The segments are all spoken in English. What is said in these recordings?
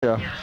Yeah.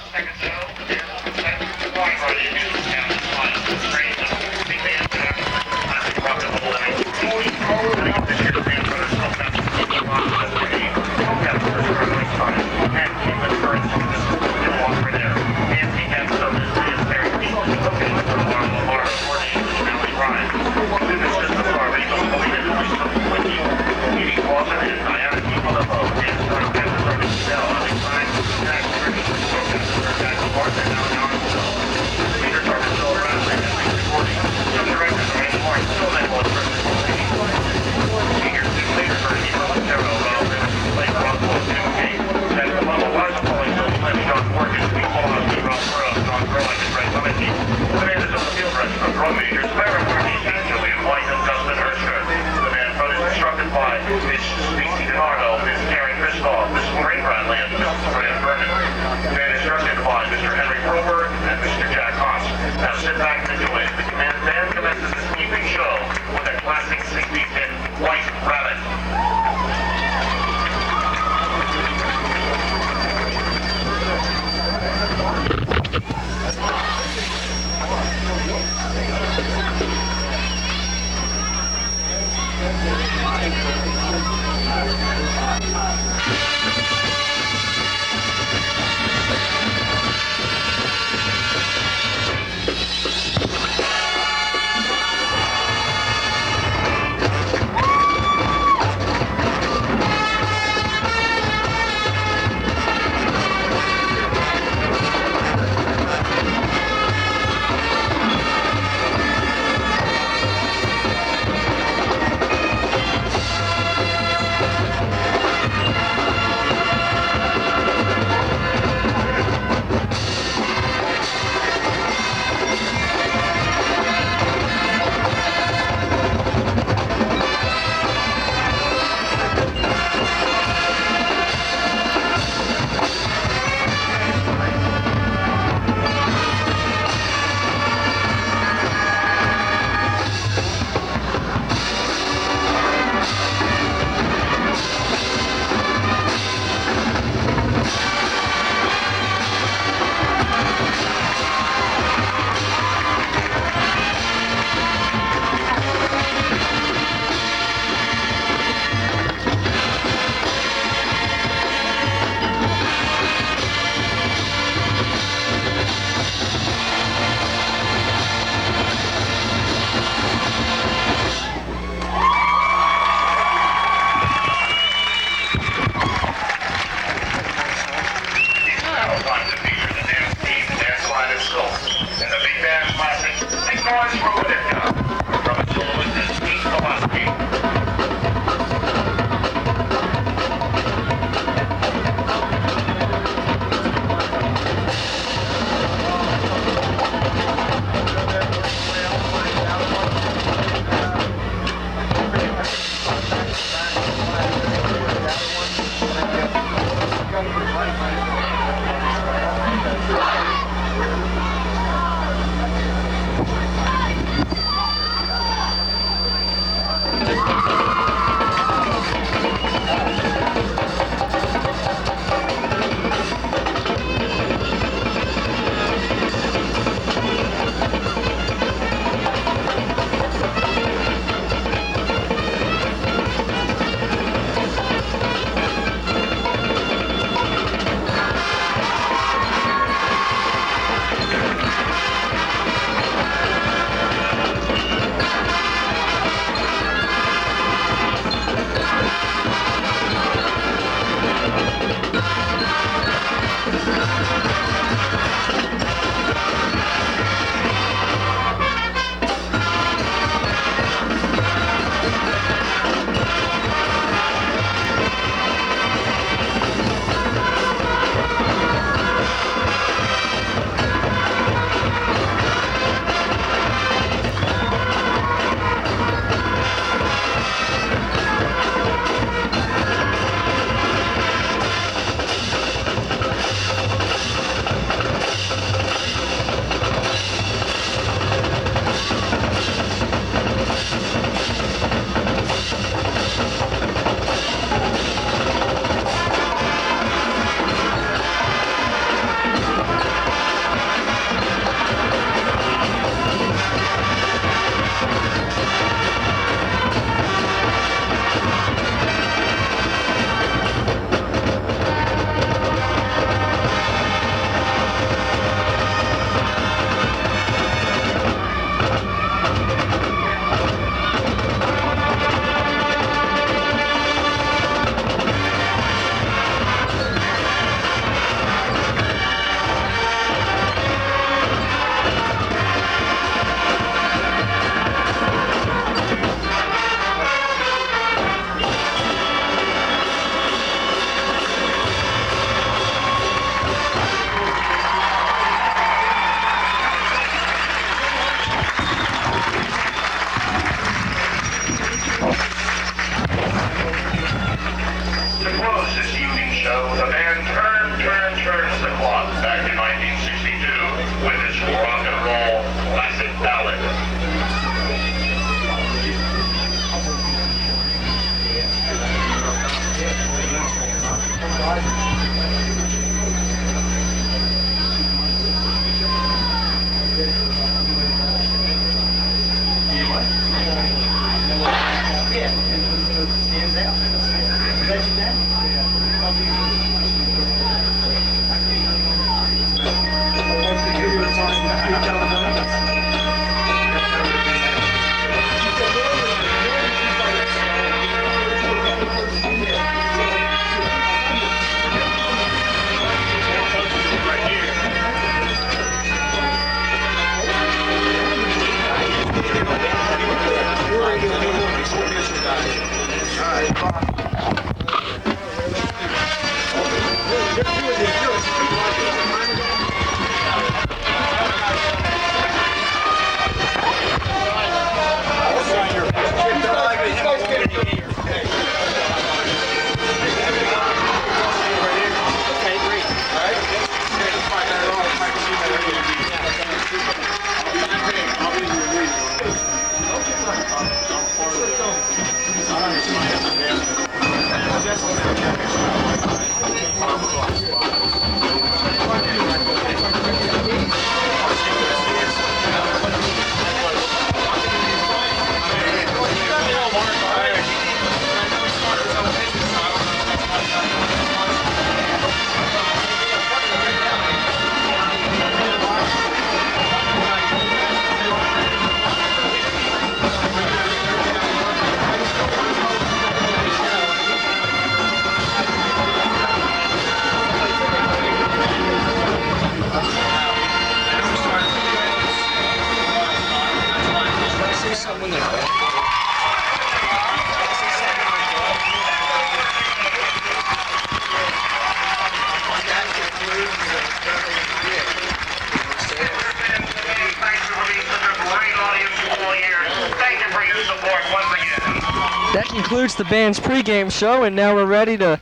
concludes the band's pregame show, and now we're ready to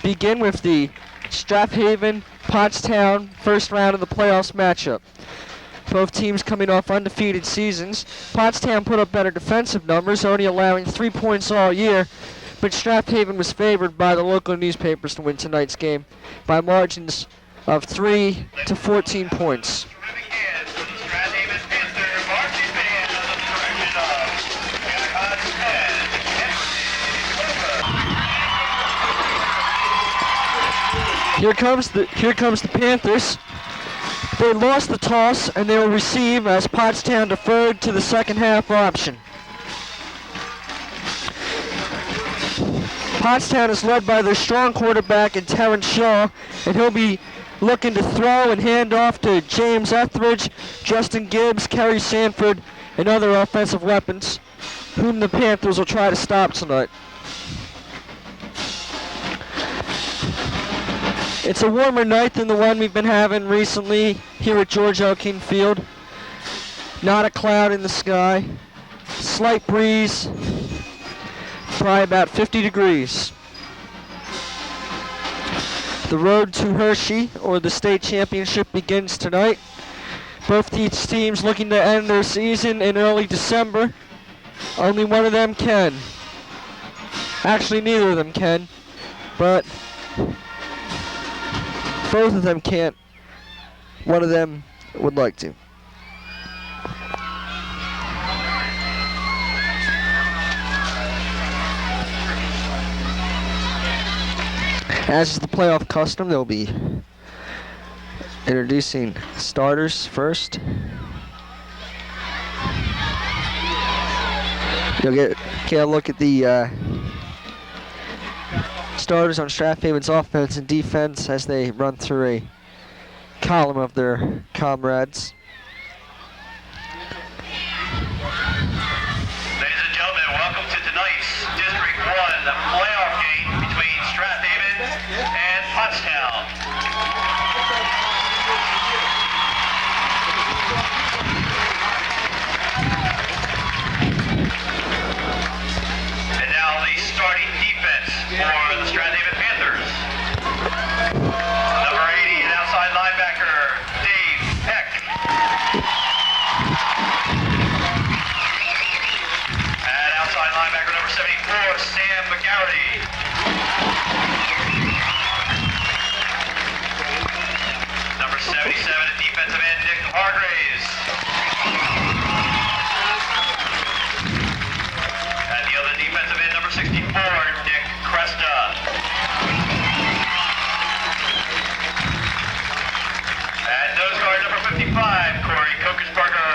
begin with the Strath Pottstown first round of the playoffs matchup. Both teams coming off undefeated seasons. Pottstown put up better defensive numbers, only allowing 3 points all year, but Strath was favored by the local newspapers to win tonight's game by margins of 3 to 14 points. Here comes the Panthers. They lost the toss and they will receive as Pottstown deferred to the second half option. Pottstown is led by their strong quarterback in Terrence Shaw, and he'll be looking to throw and hand off to James Etheridge, Justin Gibbs, Kerry Sanford, and other offensive weapons, whom the Panthers will try to stop tonight. It's a warmer night than the one we've been having recently here at George L. King Field. Not a cloud in the sky. Slight breeze. Probably about 50 degrees. The road to Hershey, or the state championship, begins tonight. Both these teams looking to end their season in early December. Only one of them can. Actually, neither of them can, but both of them can't. One of them would like to. As is the playoff custom, they'll be introducing starters first. You'll get a look at the starters on Strath offense and defense as they run through a column of their comrades. Ladies and gentlemen, welcome to tonight's District 1 playoff game between Strath and Pottstown. And now the starting defense for the Strath Panthers. Number 80, an outside linebacker, Dave Peck. And outside linebacker number 74, Sam McGarity. Number 77, a defensive end, Nick Hargraves. And the other defensive end, number 64, Nick Cresta. And nose guard number 55, Corey Kokensberger.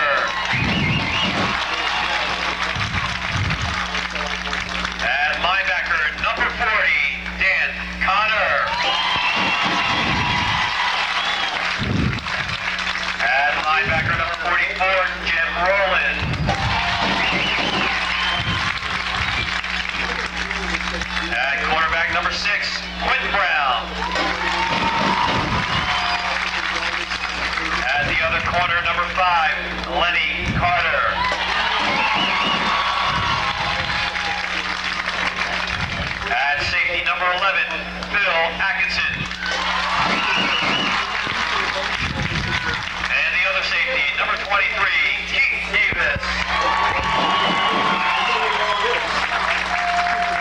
And linebacker number 40, Dan Connor. And linebacker number 44, Jim Rowland. And cornerback number 6, Quentin Brown. And the other corner, number 5, Lenny Carter. And safety number 11, Bill Atkinson. And the other safety, number 23, Keith Davis.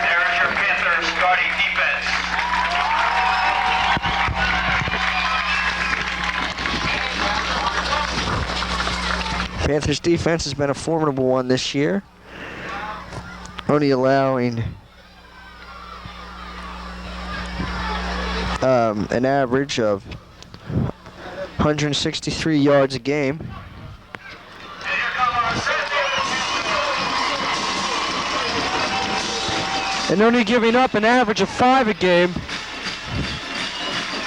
There is your Panthers starting defense. Panthers defense has been a formidable one this year, only allowing an average of 163 yards a game. And only giving up an average of 5 a game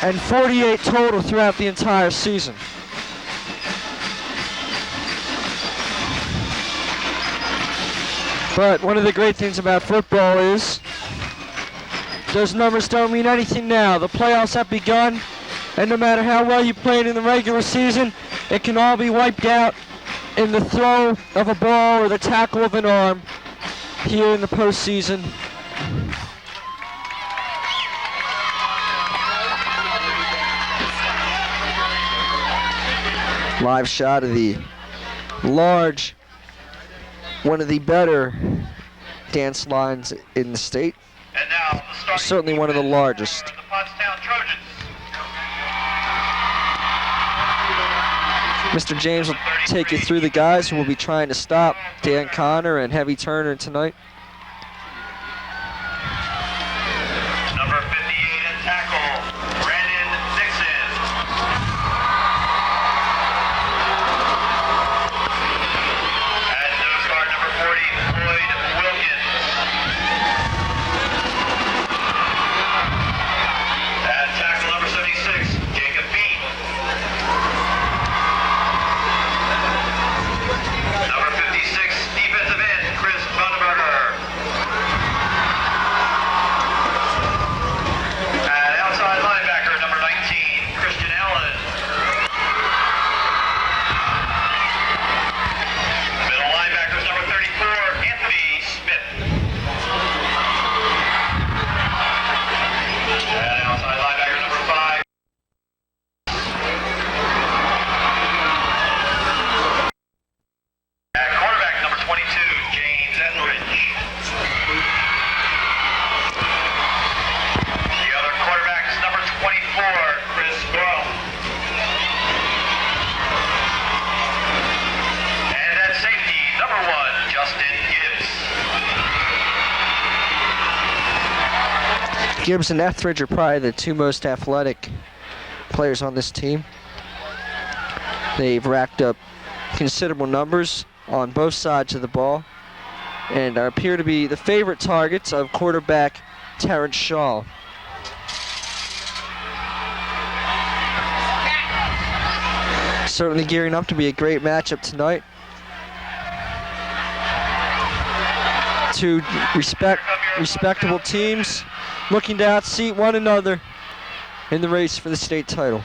and 48 total throughout the entire season. But one of the great things about football is those numbers don't mean anything now. The playoffs have begun, and no matter how well you played in the regular season, it can all be wiped out in the throw of a ball or the tackle of an arm here in the postseason Live shot of the large, one of the better dance lines in the state. And now the starting Certainly one of the largest. for the Pottstown Trojans. Mr. James will take you through the guys who will be trying to stop Dan Connor and Heavy Turner tonight. Number 58 at tackle, Brandon Dixon. At nose guard, number 40, Floyd Wilkins. At tackle, number 76, Jacob Bean. Number 56, defensive end, Chris Vandenberger. At outside linebacker, number 19, Christian Allen. Middle linebackers, number 34, Anthony Smith. At outside linebacker, number 5. At quarterback, number 22, James Etheridge. The other quarterback is number 24, Chris Grohl. And at safety, number 1, Justin Gibbs. Gibbs and Etheridge are probably the two most athletic players on this team. They've racked up considerable numbers on both sides of the ball and appear to be the favorite targets of quarterback Terrence Shaw. Certainly gearing up to be a great matchup tonight. Two respectable teams looking to outseat one another in the race for the state title.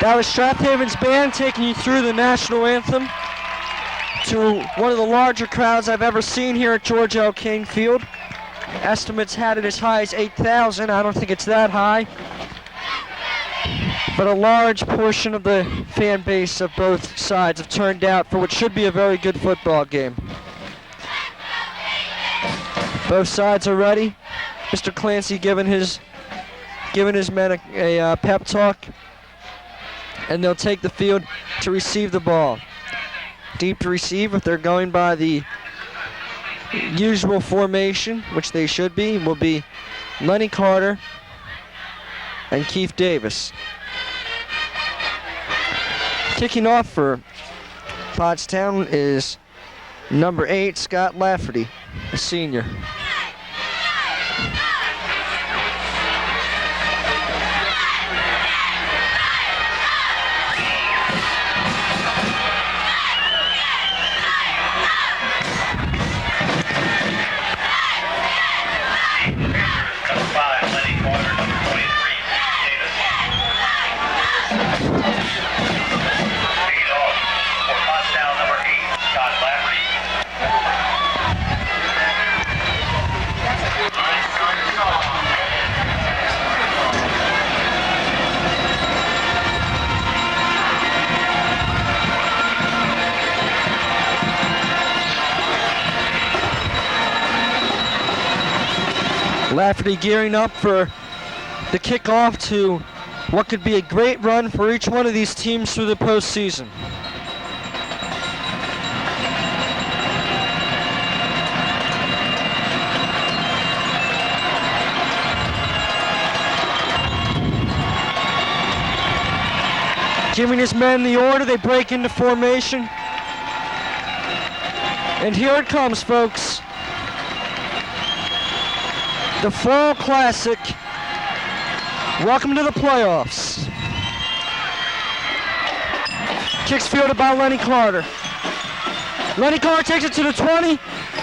That was Strath Haven's band taking you through the national anthem to one of the larger crowds I've ever seen here at George L. King Field. Estimates had it as high as 8,000. I don't think it's that high. But a large portion of the fan base of both sides have turned out for what should be a very good football game. Both sides are ready. Mr. Clancy giving his men a pep talk. And they'll take the field to receive the ball. Deep to receive if they're going by the usual formation, which they should be, will be Lenny Carter and Keith Davis. Kicking off for Pottstown is number 8, Scott Lafferty, a senior. Lafferty gearing up for the kickoff to what could be a great run for each one of these teams through the postseason. Giving his men the order, they break into formation. And here it comes, folks. The Fall Classic. Welcome to the playoffs. Kicks fielded by Lenny Carter. Lenny Carter takes it to the 20,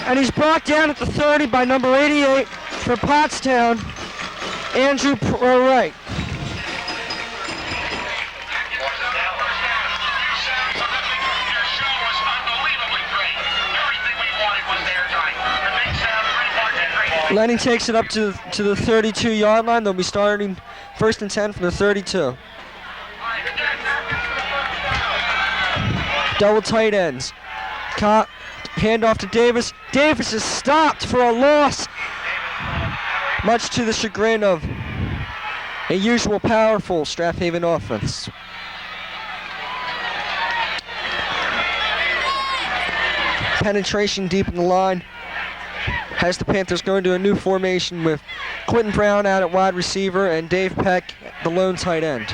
and he's brought down at the 30 by number 88 for Pottstown, Andrew Wright. Lenny takes it up to the 32-yard line. They'll be starting 1st and 10 from the 32. Double tight ends. Hand off to Davis. Davis is stopped for a loss, much to the chagrin of a usual powerful Strath Haven offense. Penetration deep in the line has the Panthers going to a new formation with Quentin Brown out at wide receiver and Dave Peck, the lone tight end.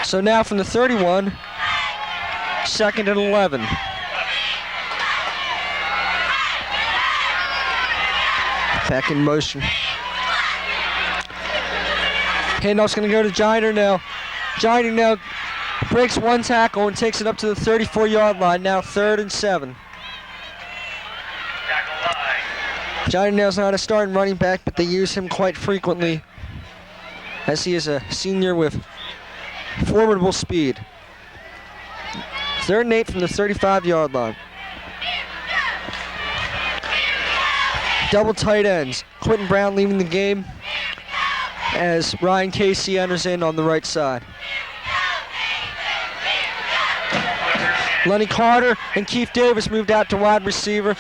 So now from the 31, 2nd and 11. Peck in motion. Handoff's going to go to Giner now. Giner now breaks one tackle and takes it up to the 34-yard line. Now 3rd and 7. Johnny Nail's not a starting running back, but they use him quite frequently as he is a senior with formidable speed. 3rd and 8 from the 35-yard line. Double tight ends. Quentin Brown leaving the game as Ryan Casey enters in on the right side. Lenny Carter and Keith Davis moved out to wide receiver.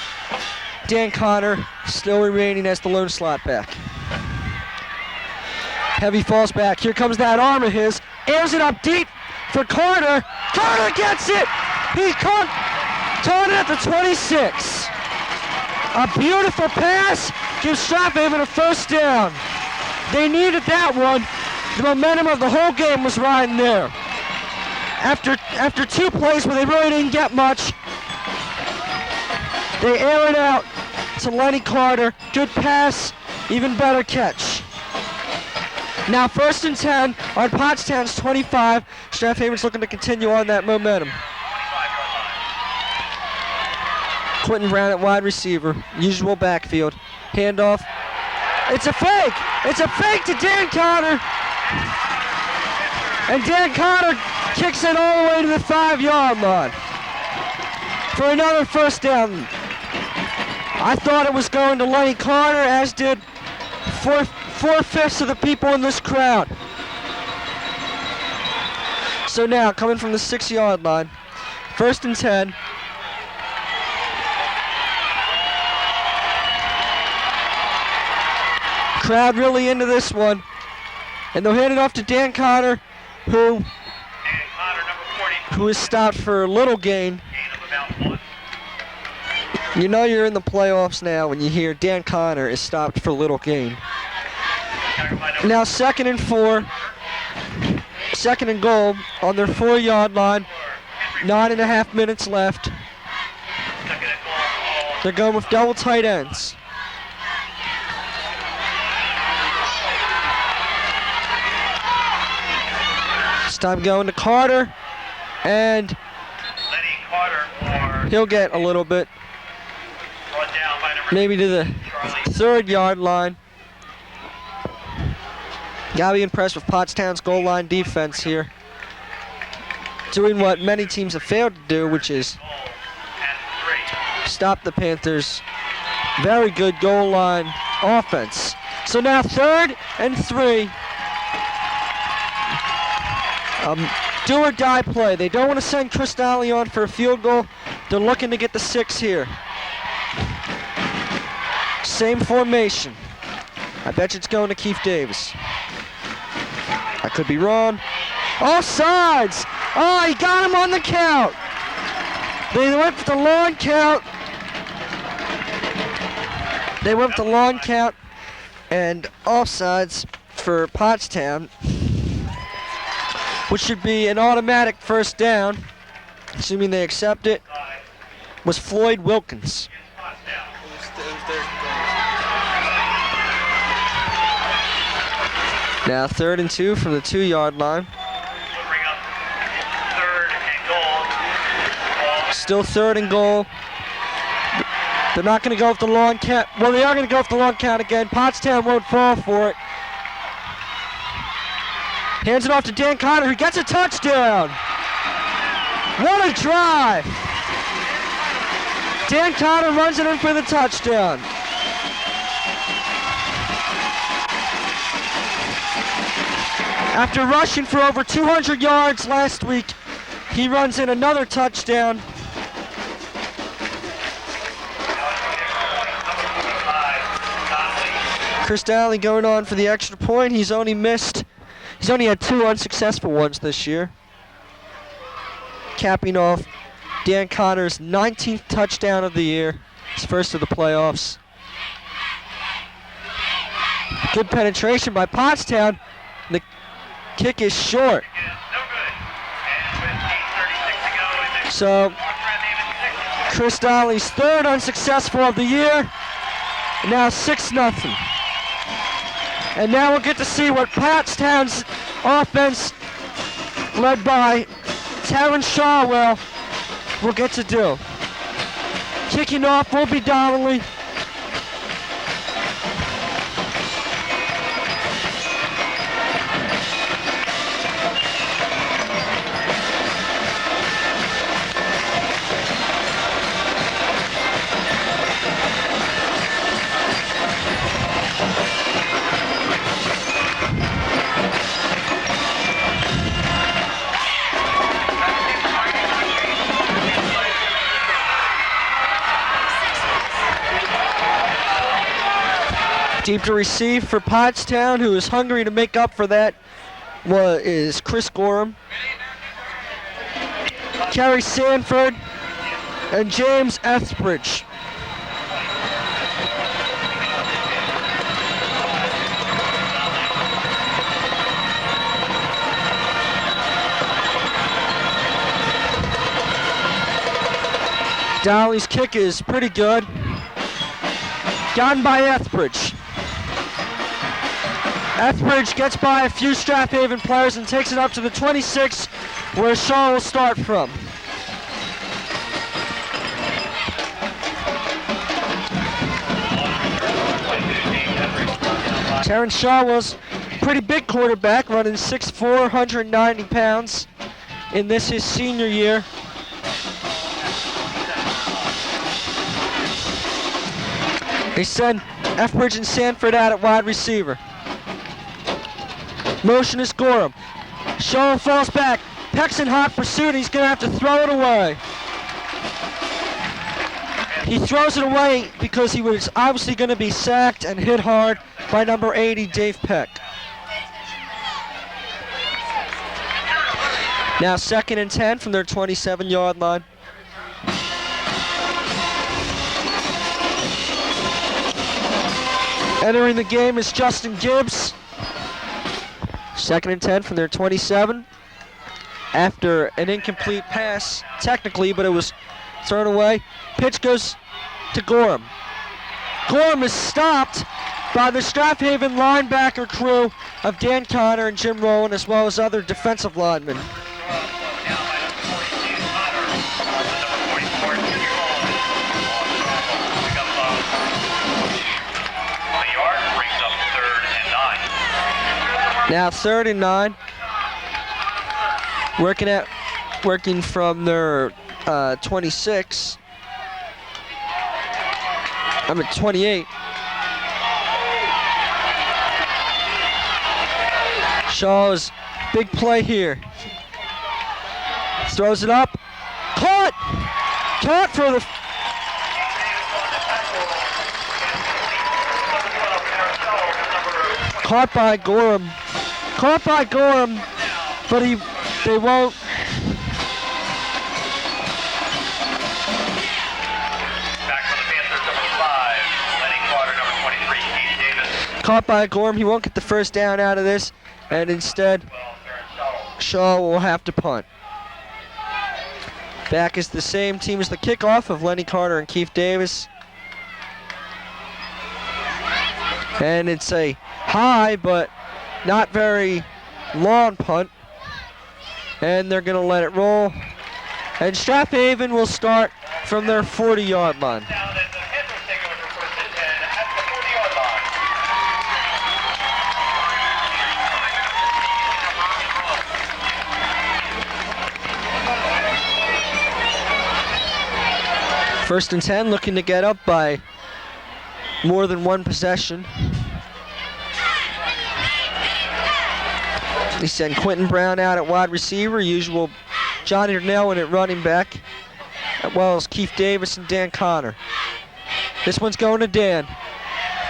Dan Connor still remaining as the lone slot back. Heavy falls back. Here comes that arm of his. Airs it up deep for Carter. Carter gets it! He caught it at the 26. A beautiful pass gives Strath Haven a 1st down. They needed that one. The momentum of the whole game was riding there. After 2 plays where they really didn't get much, they air it out to Lenny Carter. Good pass, even better catch. Now 1st and 10 on Pottstown's 25. Strath Haven's looking to continue on that momentum. Quentin Brown at wide receiver, usual backfield. Handoff. It's a fake! It's a fake to Dan Connor! And Dan Connor kicks it all the way to the 5-yard line for another 1st down. I thought it was going to Lenny Carter, as did 4/5 of the people in this crowd. So now, coming from the 6-yard line, 1st and 10. Crowd really into this one. And they'll hand it off to Dan Connor, who is stopped for a little gain. You know you're in the playoffs now when you hear Dan Connor is stopped for little gain. Now 2nd and 4. 2nd and goal on their 4-yard line. 9.5 minutes left. They're going with double tight ends. This time going to Carter, and he'll get a little bit, maybe to the 3rd-yard line. Gotta be impressed with Pottstown's goal line defense here, doing what many teams have failed to do, which is stop the Panthers' very good goal line offense. So now 3rd and 3. Do or die play. They don't want to send Chris Donnelly on for a field goal. They're looking to get the 6 here. Same formation. I bet you it's going to Keith Davis. I could be wrong. Offsides! Oh, he got him on the count. They went for the long count. They went for the long count and offsides for Pottstown, which should be an automatic first down, assuming they accept it, was Floyd Wilkins. Now 3rd and 2 from the 2-yard line. Still 3rd and goal. They're not going to go with the long count. Well, they are going to go with the long count again. Pottstown won't fall for it. Hands it off to Dan Connor, who gets a touchdown. What a drive. Dan Connor runs it in for the touchdown. After rushing for over 200 yards last week, he runs in another touchdown. Chris Daly going on for the extra point. He's only had 2 unsuccessful ones this year. Capping off Dan Connor's 19th touchdown of the year, his first of the playoffs. Good penetration by Pottstown. The kick is short. So, Chris Daly's 3rd unsuccessful of the year. Now 6-0. And now we'll get to see what Pottstown's offense, led by Taryn Shawwell, will get to do. Kicking off will be Donnelly. Deep to receive for Pottstown, who is hungry to make up for that, is Chris Gorham. Kerry Sanford and James Ethbridge. Dowley's kick is pretty good. Gotten by Ethbridge. Ethbridge gets by a few Strath Haven players and takes it up to the 26, where Shaw will start from. Terrence Shaw was a pretty big quarterback, running 6'4", 190 pounds in this his senior year. They send Ethbridge and Sanford out at wide receiver. Motion is Gorham. Shaw falls back. Peck's in hot pursuit. He's going to have to throw it away. He throws it away because he was obviously going to be sacked and hit hard by number 80, Dave Peck. Now 2nd and 10 from their 27-yard line. Entering the game is Justin Gibbs. 2nd and 10 from their 27. After an incomplete pass, technically, but it was thrown away. Pitch goes to Gorham. Gorham is stopped by the Strath Haven linebacker crew of Dan Connor and Jim Rowan, as well as other defensive linemen. Now 3rd and 9. Working from their 26. I'm at 28. Shaw's big play here. Throws it up. Caught for the Caught by Gorham. Caught by Gorham, but they won't. Back for the Panthers, number 5, Lenny Carter, number 23, Keith Davis. Caught by Gorham. He won't get the first down out of this, and instead, Shaw will have to punt. Back is the same team as the kickoff of Lenny Carter and Keith Davis. And it's a high but not very long punt. And they're going to let it roll. And Strath Haven will start from their 40-yard line. Now that the Panthers take over for first and 10 at the 40-yard line. First and 10, looking to get up by more than one possession. They send Quentin Brown out at wide receiver, usual Johnny Nellen at running back, as well as Keith Davis and Dan Connor. This one's going to Dan.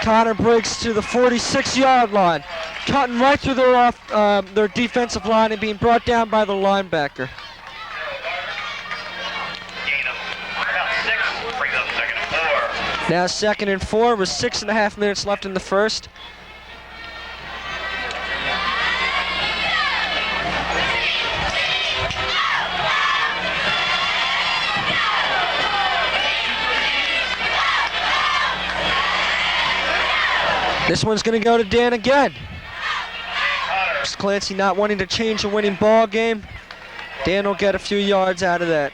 Connor breaks to the 46-yard line, cutting right through their defensive line and being brought down by the linebacker. Now 2nd and 4 with 6.5 minutes left in the first. This one's going to go to Dan again. Clancy not wanting to change a winning ball game. Dan will get a few yards out of that.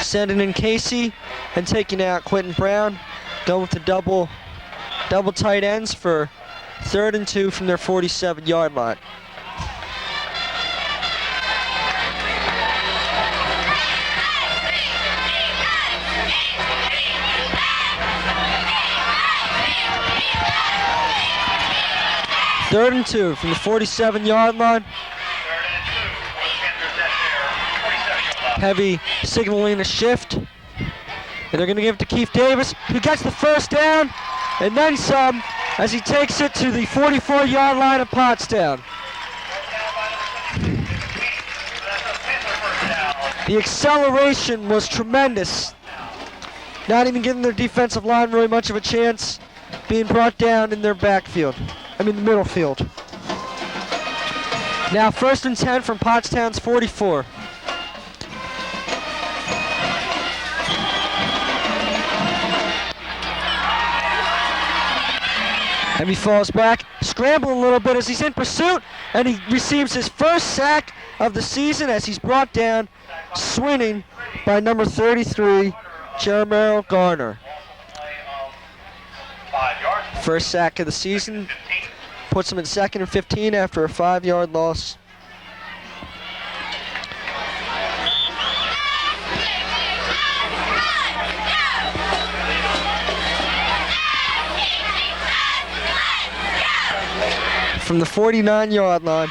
Sending in Casey and taking out Quentin Brown. Going with the double tight ends for 3rd and 2 from their 47-yard line. Third and 2 from the 47-yard line. Heavy signaling a shift. And they're going to give it to Keith Davis, who gets the first down and then some as he takes it to the 44-yard line of Pottstown. The acceleration was tremendous. Not even giving their defensive line really much of a chance, being brought down in their backfield. The middle field. Now 1st and 10 from Pottstown's 44. And he falls back, scrambling a little bit as he's in pursuit, and he receives his first sack of the season as he's brought down, swinging by number 33, Jeremiah Garner. First sack of the season, puts him in 2nd and 15 after a 5-yard loss. From the 49-yard line,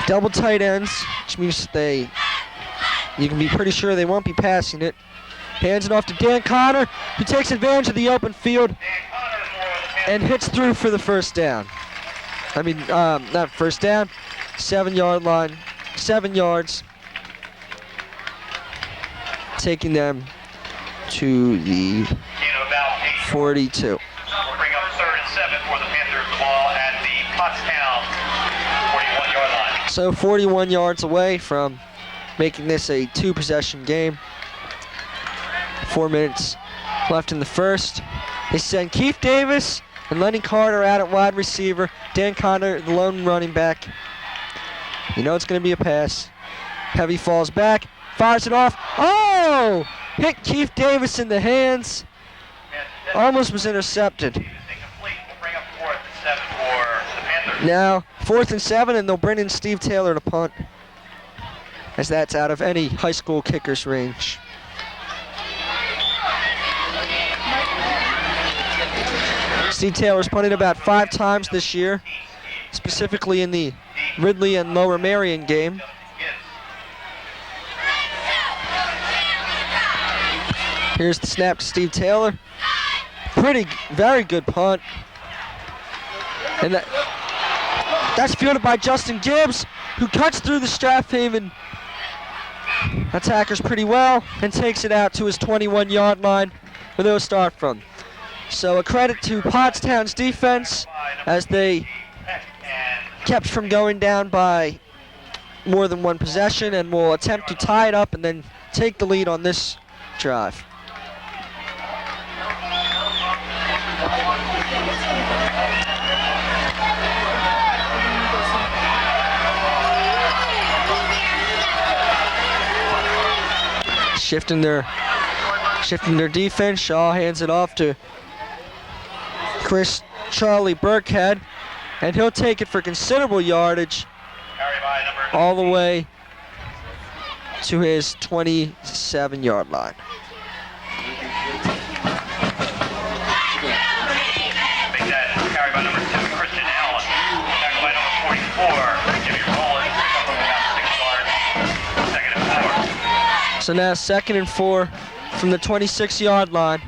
double tight ends, which means you can be pretty sure they won't be passing it. Hands it off to Dan Connor, who takes advantage of the open field and hits through for the first down. Not first down, 7-yard line, 7 yards, taking them to the 42. We'll bring up 3rd and 7 for the Panthers. The ball at the Pottstown 41-yard line. So 41 yards away from making this a 2-possession game. 4 minutes left in the first. They send Keith Davis and Lenny Carter out at wide receiver. Dan Connor, the lone running back. You know it's going to be a pass. Heavy falls back, fires it off. Oh! Hit Keith Davis in the hands. Almost was intercepted. Now 4th and 7, and they'll bring in Steve Taylor to punt, as that's out of any high school kicker's range. Steve Taylor's punted about 5 times this year, specifically in the Ridley and Lower Marion game. Here's the snap to Steve Taylor. Very good punt. And that's fielded by Justin Gibbs, who cuts through the Strath Haven attackers pretty well and takes it out to his 21-yard line where they'll start from. So a credit to Pottstown's defense as they kept from going down by more than one possession and will attempt to tie it up and then take the lead on this drive. Shifting their defense. Shaw hands it off to Charlie Burkhead, and he'll take it for considerable yardage all the way to his 27-yard line. Make that carry by number 2, Christian Allen. Tackled by number 44, Jimmy Rollins. Pick up about 6 yards. Second and 4. So now 2nd and 4 from the 26-yard line.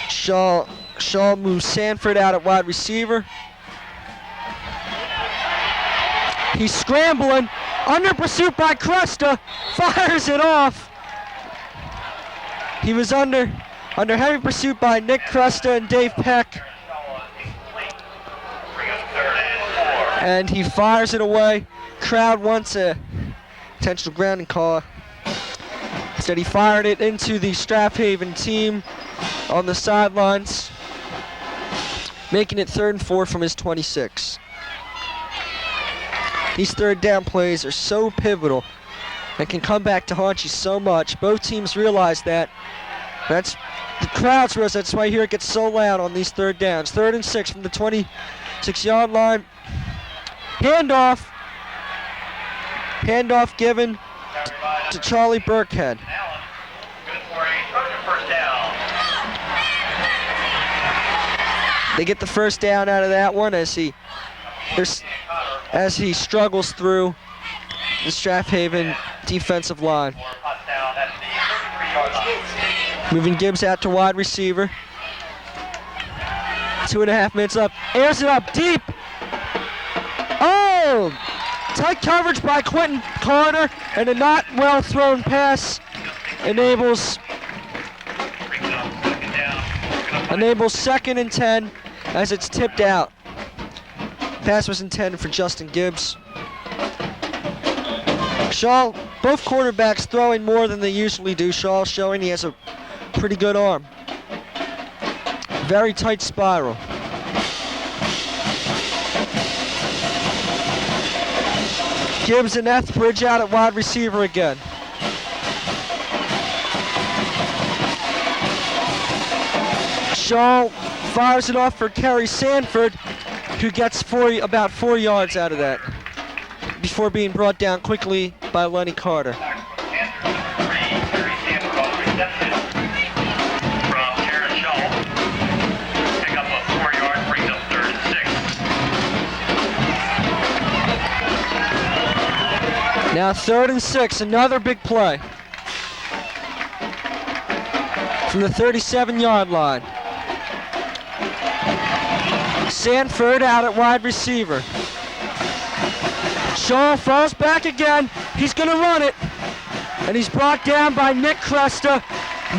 Shaw moves Sanford out at wide receiver. He's scrambling, under pursuit by Cresta, fires it off. He was under heavy pursuit by Nick Cresta and Dave Peck. And he fires it away. Crowd wants a intentional grounding call. Instead, he fired it into the Strath Haven team on the sidelines, making it 3rd and 4 from his 26. These third down plays are so pivotal and can come back to haunt you so much. Both teams realize that. That's the crowds realize that's why here it gets so loud on these third downs. 3rd and 6 from the 26-yard line. Handoff given to Charlie Burkhead. They get the first down out of that one as he struggles through the Strath Haven defensive line. Moving Gibbs out to wide receiver. 2.5 minutes up. Airs it up deep. Oh! Tight coverage by Quentin Carter, and a not well thrown pass enables 2nd and 10 as it's tipped out. Pass was intended for Justin Gibbs. Shaw, both quarterbacks throwing more than they usually do. Shaw showing he has a pretty good arm. Very tight spiral. Gibbs and Ethbridge out at wide receiver again. Shaw fires it off for Kerry Sanford, who gets about 4 yards out of that before being brought down quickly by Lenny Carter. Now 3rd and 6, another big play from the 37-yard line. Sanford out at wide receiver. Shaw falls back again. He's going to run it. And he's brought down by Nick Cresta,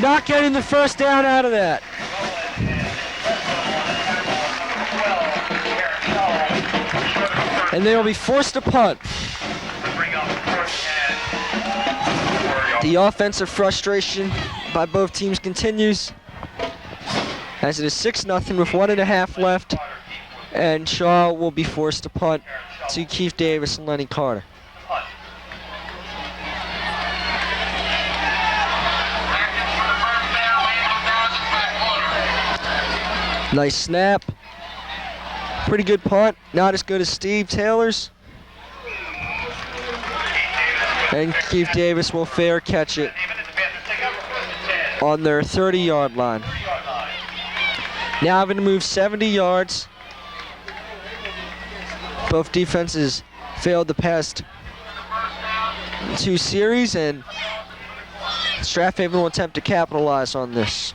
not getting the first down out of that. And they will be forced to punt. The offensive frustration by both teams continues as it is 6-0 with 1.5 left, and Shaw will be forced to punt to Keith Davis and Lenny Carter. Nice snap. Pretty good punt. Not as good as Steve Taylor's. And Keith Davis will fair catch it on their 30-yard line. Now having to move 70 yards. Both defenses failed the past 2 series, and Strath Haven will attempt to capitalize on this.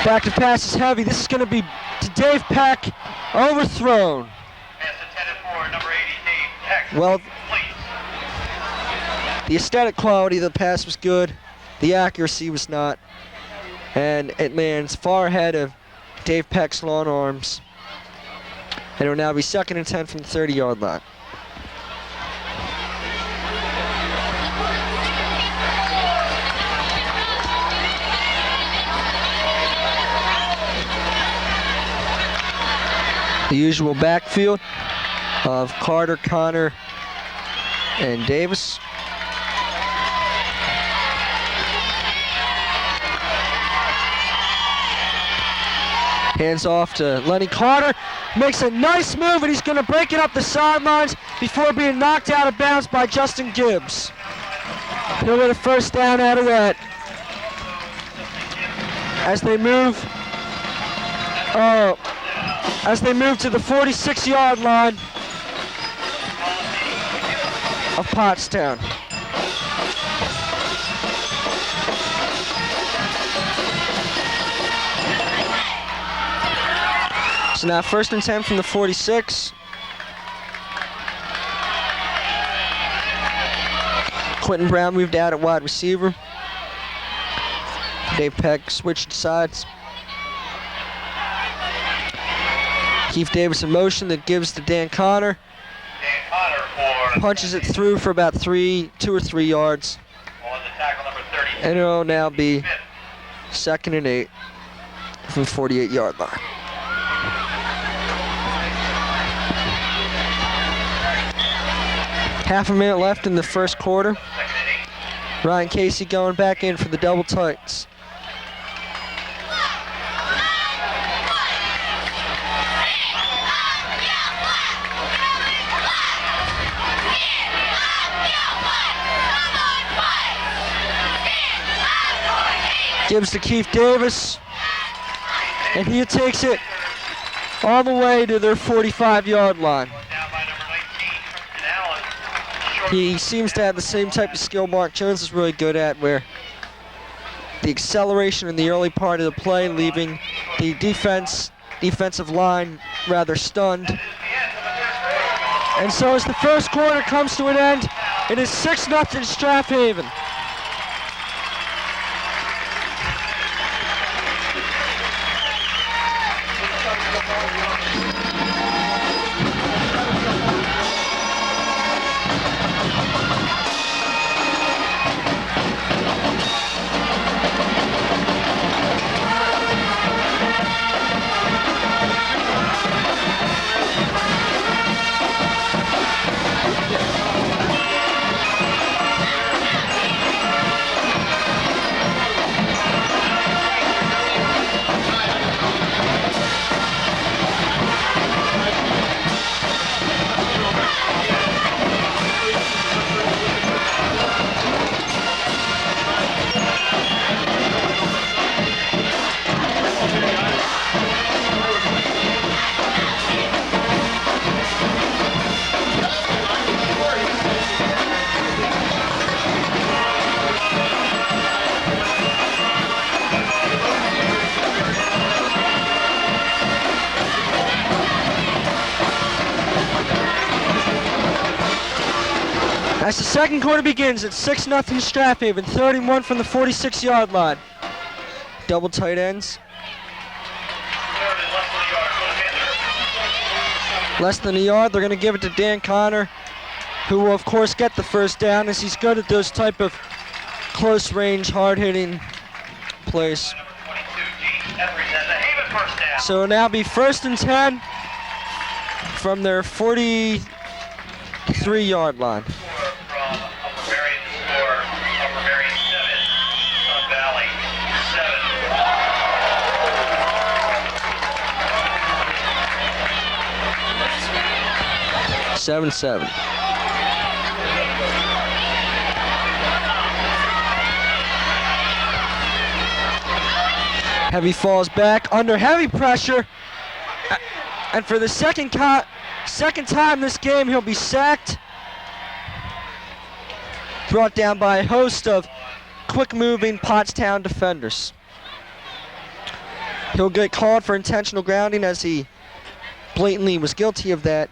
Back to pass is heavy. This is going to be to Dave Peck. Overthrown. Pass intended for number 80, Dave Peck. Well, Complete. the aesthetic quality of the pass was good. The accuracy was not. And it lands far ahead of Dave Peck's long arms. And it will now be 2nd and 10 from the 30-yard line. The usual backfield of Carter, Connor, and Davis. Hands off to Lenny Carter. Makes a nice move, and he's going to break it up the sidelines before being knocked out of bounds by Justin Gibbs. He'll get a first down out of that. As they move to the 46-yard line of Pottstown. So now 1st and 10 from the 46. Quentin Brown moved out at wide receiver. Dave Peck switched sides. Keith Davis in motion that gives to Dan Connor. Dan Connor for Punches it through for about 2 or 3 yards. on the tackle number 30. And it'll now be 2nd and 8 from the 48-yard line. Half a minute left in the first quarter. 2nd and 8. Ryan Casey going back in for the double tights. Gives to Keith Davis, and he takes it all the way to their 45-yard line. Down by number 19, Tristan Allen. Short He seems to have the same type of skill Mark Jones is really good at, where the acceleration in the early part of the play, leaving the defensive line rather stunned. And so as the first quarter comes to an end, it is 6-0 Strath Haven. As the second quarter begins, it's 6-0 Strath Haven, 31 from the 46-yard line. Double tight ends. third and less than a yard. Go Panther. Less than a yard, they're going to give it to Dan Connor, who will of course get the first down as he's good at those type of close range, hard-hitting plays. Number 22, Gene Etheridge has a Haven first down. So it'll now be 1st and 10 from their 43-yard line. Score from Upper Marion to score Upper Marion 7, Sun Valley 7-7. Heavy falls back under heavy pressure. And for the second time this game, he'll be sacked. Brought down by a host of quick-moving Pottstown defenders. He'll get called for intentional grounding as he blatantly was guilty of that.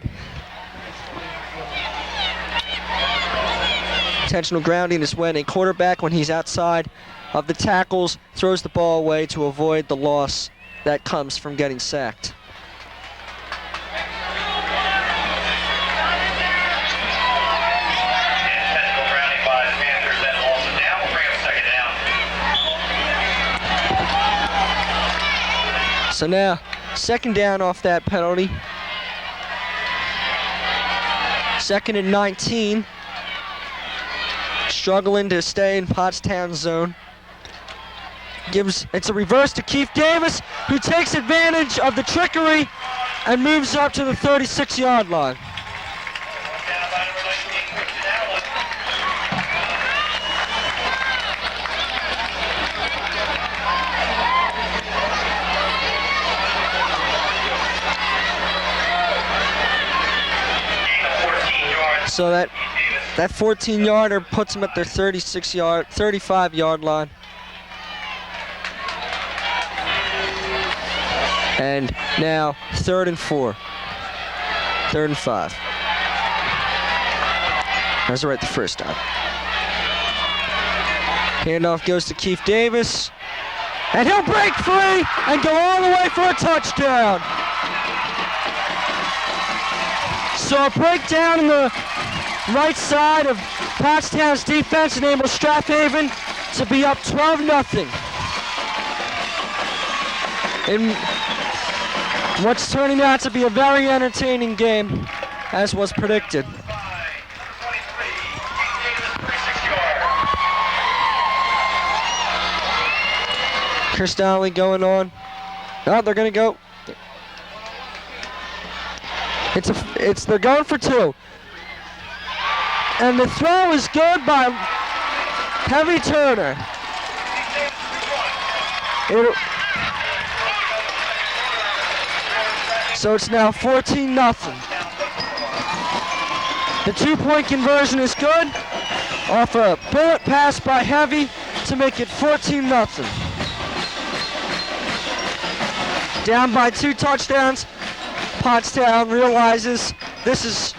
Intentional grounding is when a quarterback, when he's outside of the tackles, throws the ball away to avoid the loss that comes from getting sacked. Intentional grounding by the Panthers, that also down. We'll bring up second down. So now, second down off that penalty. 2nd and 19. Struggling to stay in Pottstown zone. It's a reverse to Keith Davis, who takes advantage of the trickery and moves up to the 36-yard line. Down by number 19, Christian Allen. Gain of 14 yards. So that 14-yarder puts them at their 35-yard line. And now 3rd and 4. 3rd and 5. That's right the first time. Handoff goes to Keith Davis. And he'll break free and go all the way for a touchdown. So a breakdown in the right side of Pottstown's defense enables Strath Haven to be up 12-0. In what's turning out to be a very entertaining game, as was predicted. Chris Donnelly going on. Oh, they're gonna go. They're going for 2. And the throw is good by Heavy Turner. So it's now 14-0. The 2-point conversion is good off a bullet pass by Heavy to make it 14-0. Down by 2 touchdowns, Pottstown realizes this is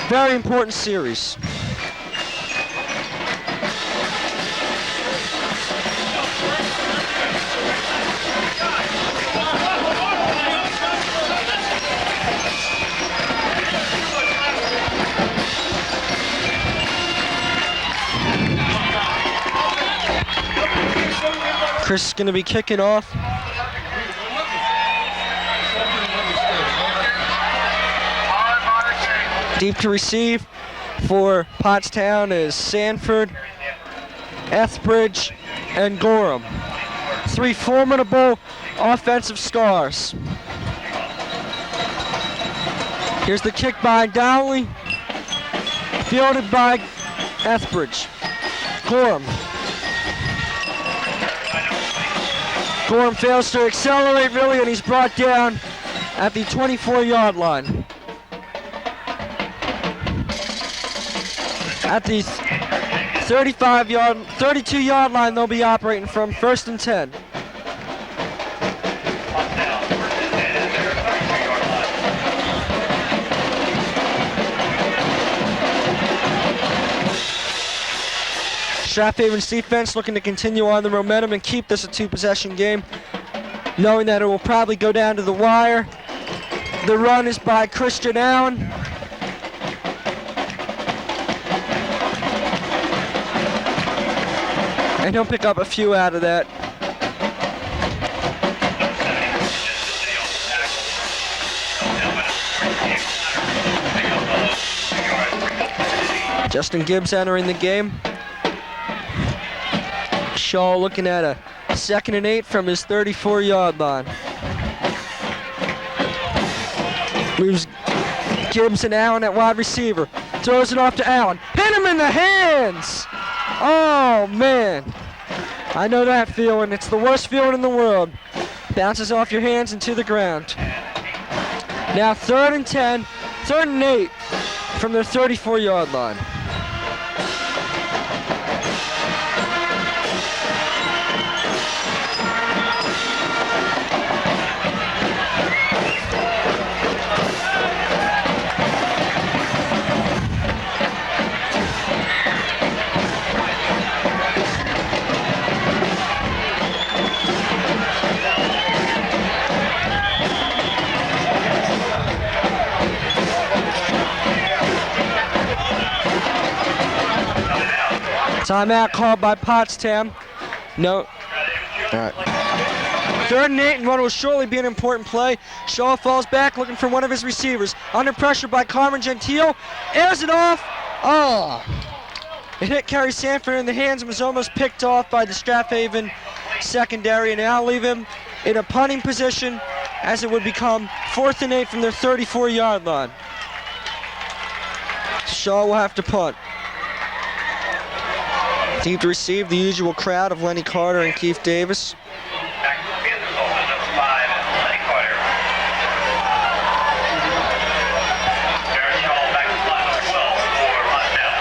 a very important series. Chris is going to be kicking off. Deep to receive for Pottstown is Sanford, Ethbridge, and Gorham. 3 formidable offensive stars. Here's the kick by Donnelly, fielded by Ethbridge. Gorham. Gorham fails to accelerate really, and he's brought down at the 24-yard line. At the 32-yard line, they'll be operating from 1st and 10. Strath Haven's defense looking to continue on the momentum and keep this a 2-possession game, knowing that it will probably go down to the wire. The run is by Christian Allen. And he'll pick up a few out of that. Justin Gibbs entering the game. Shaw looking at a 2nd and 8 from his 34-yard line. Moves Gibbs and Allen at wide receiver. Throws it off to Allen. Hit him in the hands! Oh, man. I know that feeling. It's the worst feeling in the world. Bounces off your hands into the ground. Now 3rd and 10, 3rd and 8 from their 34-yard line. Timeout called by Pottstown. No. All right. 3rd and 8, and what will surely be an important play. Shaw falls back looking for one of his receivers. Under pressure by Carmen Gentile. Airs it off. Oh. It hit Kerry Sanford in the hands and was almost picked off by the Strathaven secondary, and now leave him in a punting position as it would become 4th and 8 from their 34-yard line. Shaw will have to punt. Team to receive, the usual crowd of Lenny Carter and Keith Davis. Back to the field, number 5, Lenny Carter. Jared Shaw back to line number 12 for Pottstown.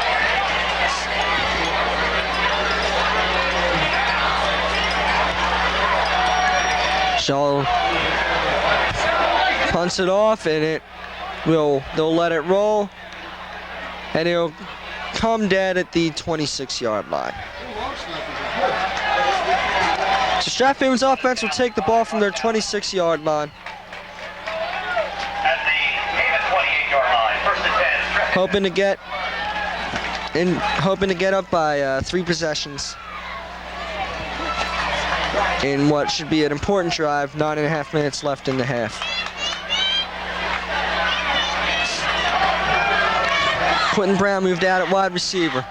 Shaw punts it off, and they'll let it roll, and it'll come dead at the 26-yard line. So Strathaven's offense will take the ball from their 26-yard line. At the 28-yard line, 1st and 10. Hoping to get up by 3 possessions in what should be an important drive. 9.5 minutes left in the half. Quentin Brown moved out at wide receiver.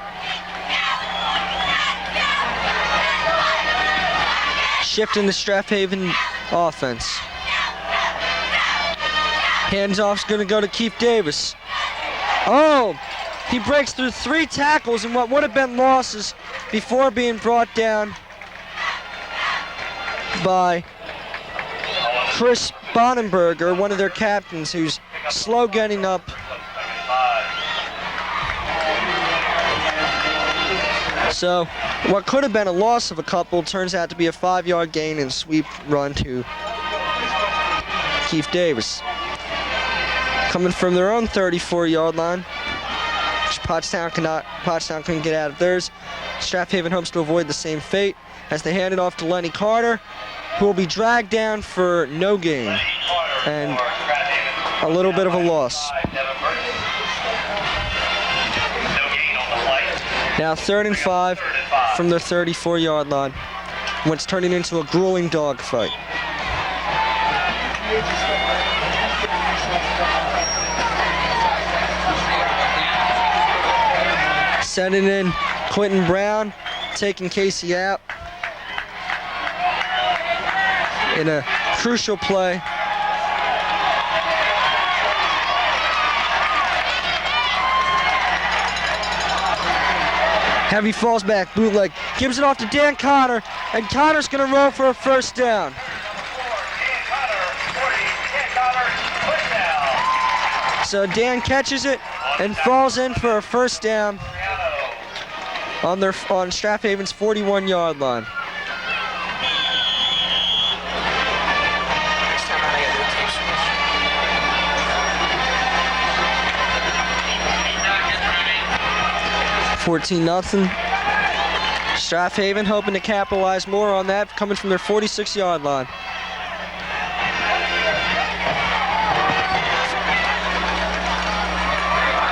Shifting the Strathaven offense. Handoff's going to go to Keith Davis. Oh, he breaks through 3 tackles in what would have been losses before being brought down by Chris Bonenberger, one of their captains, who's slow getting up. So what could have been a loss of a couple turns out to be a 5-yard gain and sweep run to Keith Davis. Coming from their own 34-yard line, which Pottstown couldn't get out of theirs. Strathaven hopes to avoid the same fate as they hand it off to Lenny Carter, who will be dragged down for no gain and a little bit of a loss. Now 3rd and 5 from their 34-yard line, when it's turning into a grueling dogfight. Sending in Quentin Brown, taking Casey out in a crucial play. Heavy falls back, bootleg, gives it off to Dan Connor, and Connor's gonna roll for a 1st down. So Dan catches it and falls in for a 1st down on Strathaven's 41-yard line. $14-0. Strathaven hoping to capitalize more on that, coming from their 46-yard line.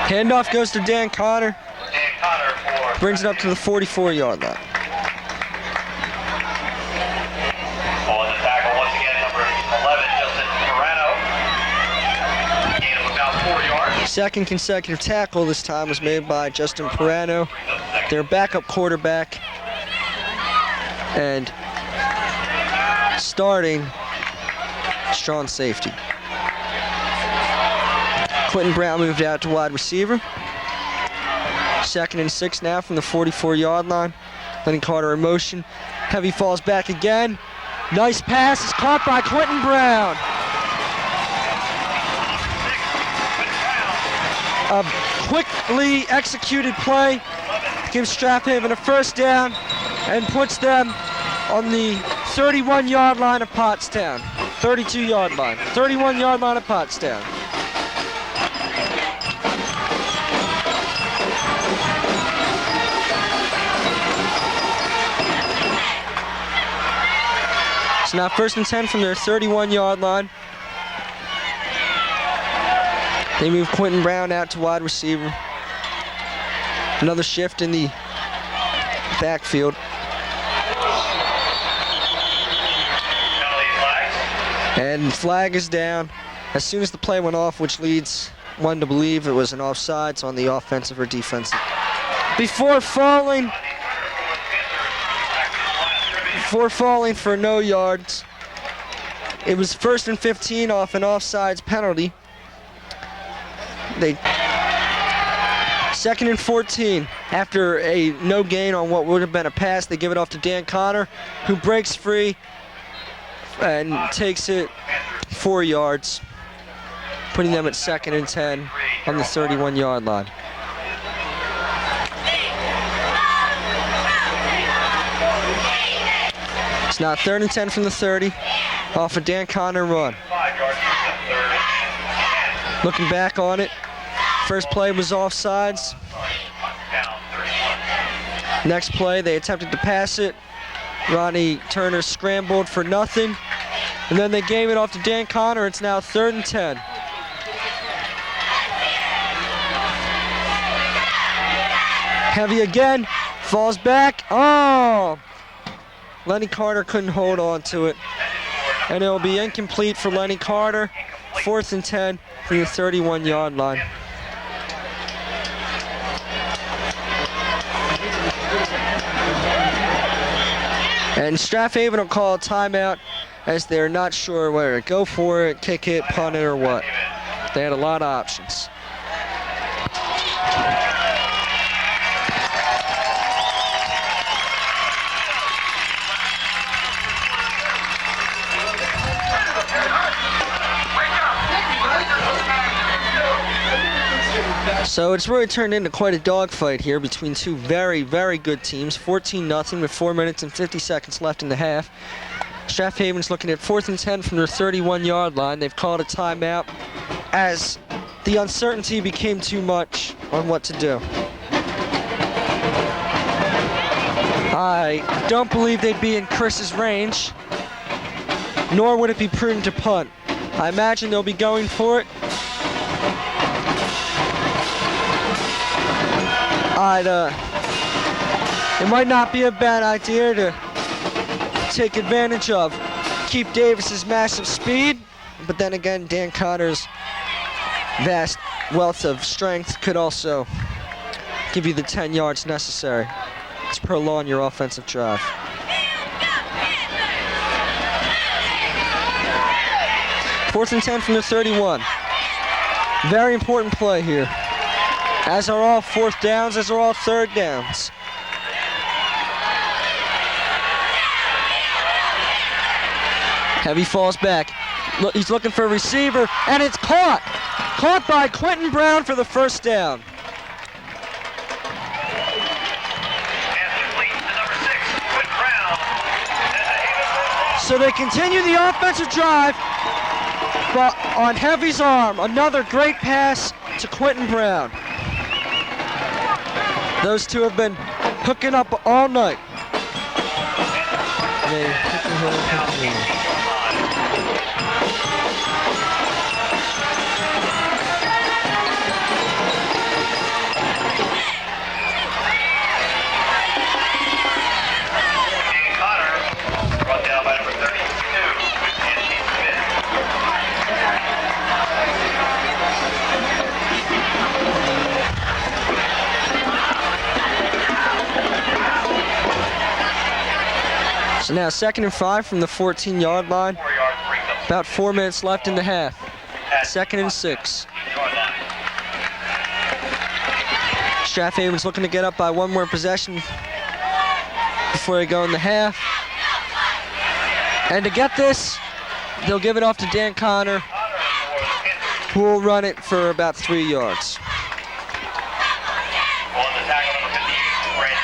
Handoff goes to Dan Connor. Brings it up to the 44-yard line. On the tackle once again, number 11, Justin Morano. Gain of about 4 yards. Second consecutive tackle this time was made by Justin Morano, their backup quarterback, and starting strong safety. Quentin Brown moved out to wide receiver. 2nd and 6 now from the 44-yard line. Lenny Carter in motion. Heavy falls back again. Nice pass is caught by Quentin Brown. A quickly executed play gives Strath Haven a first down and puts them on the 31-yard line of Pottstown. 32-yard line. 31-yard line of Pottstown. So now 1st and 10 from their 31-yard line. They move Quentin Brown out to wide receiver. Another shift in the backfield. And flag is down as soon as the play went off, which leads one to believe it was an offsides on the offensive or defensive. Before falling for no yards, it was 1st and 15 off an offsides penalty. 2nd and 14 after a no gain on what would have been a pass. They give it off to Dan Connor, who breaks free and takes it 4 yards, putting them at 2nd and 10 on the 31-yard line. It's now 3rd and 10 from the 30 off a Dan Connor run. Looking back on it, first play was offsides. Next play, they attempted to pass it. Ronnie Turner scrambled for nothing. And then they gave it off to Dan Connor. It's now 3rd and 10. Heavy again, falls back. Oh! Lenny Carter couldn't hold on to it. And it'll be incomplete for Lenny Carter. 4th and 10 from the 31-yard line. And Strath Haven will call a timeout as they're not sure whether to go for it, kick it, punt it, or what. They had a lot of options. So it's really turned into quite a dogfight here between two very, very good teams. 14-0 with 4 minutes and 50 seconds left in the half. Strath Haven's looking at 4th and 10 from their 31-yard line. They've called a timeout as the uncertainty became too much on what to do. I don't believe they'd be in Chris's range, nor would it be prudent to punt. I imagine they'll be going for it. It might not be a bad idea to take advantage of Keith Davis's massive speed, but then again, Dan Connor's vast wealth of strength could also give you the 10 yards necessary to prolong your offensive drive. Fourth and 10 from the 31. Very important play here. As are all 4th downs, as are all 3rd downs. Heavy falls back. He's looking for a receiver, and it's caught. Caught by Quentin Brown for the first down. So they continue the offensive drive, but on Heavy's arm, another great pass to Quentin Brown. Those two have been hooking up all night. So now 2nd and 5 from the 14-yard line. About 4 minutes left in the half. 2nd and 6. Strath Haven's looking to get up by one more possession before they go in the half. And to get this, they'll give it off to Dan Connor, who will run it for about 3 yards. On the tackle, number 58, Brandon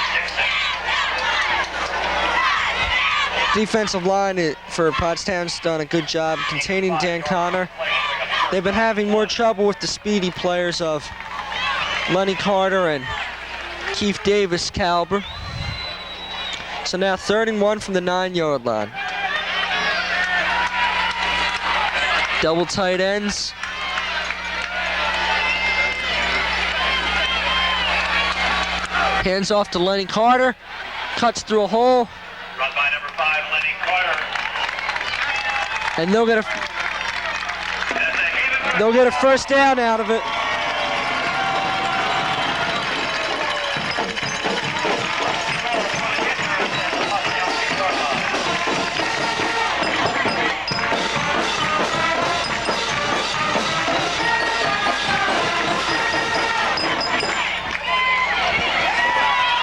Dixon. Defensive line for Pottstown's done a good job containing Dan Connor. They've been having more trouble with the speedy players of Lenny Carter and Keith Davis caliber. So now 3rd and 1 from the 9-yard line. Double tight ends. Hands off to Lenny Carter. Cuts through a hole. Run by number 5, Lenny Carter. And they'll get a first down out of it.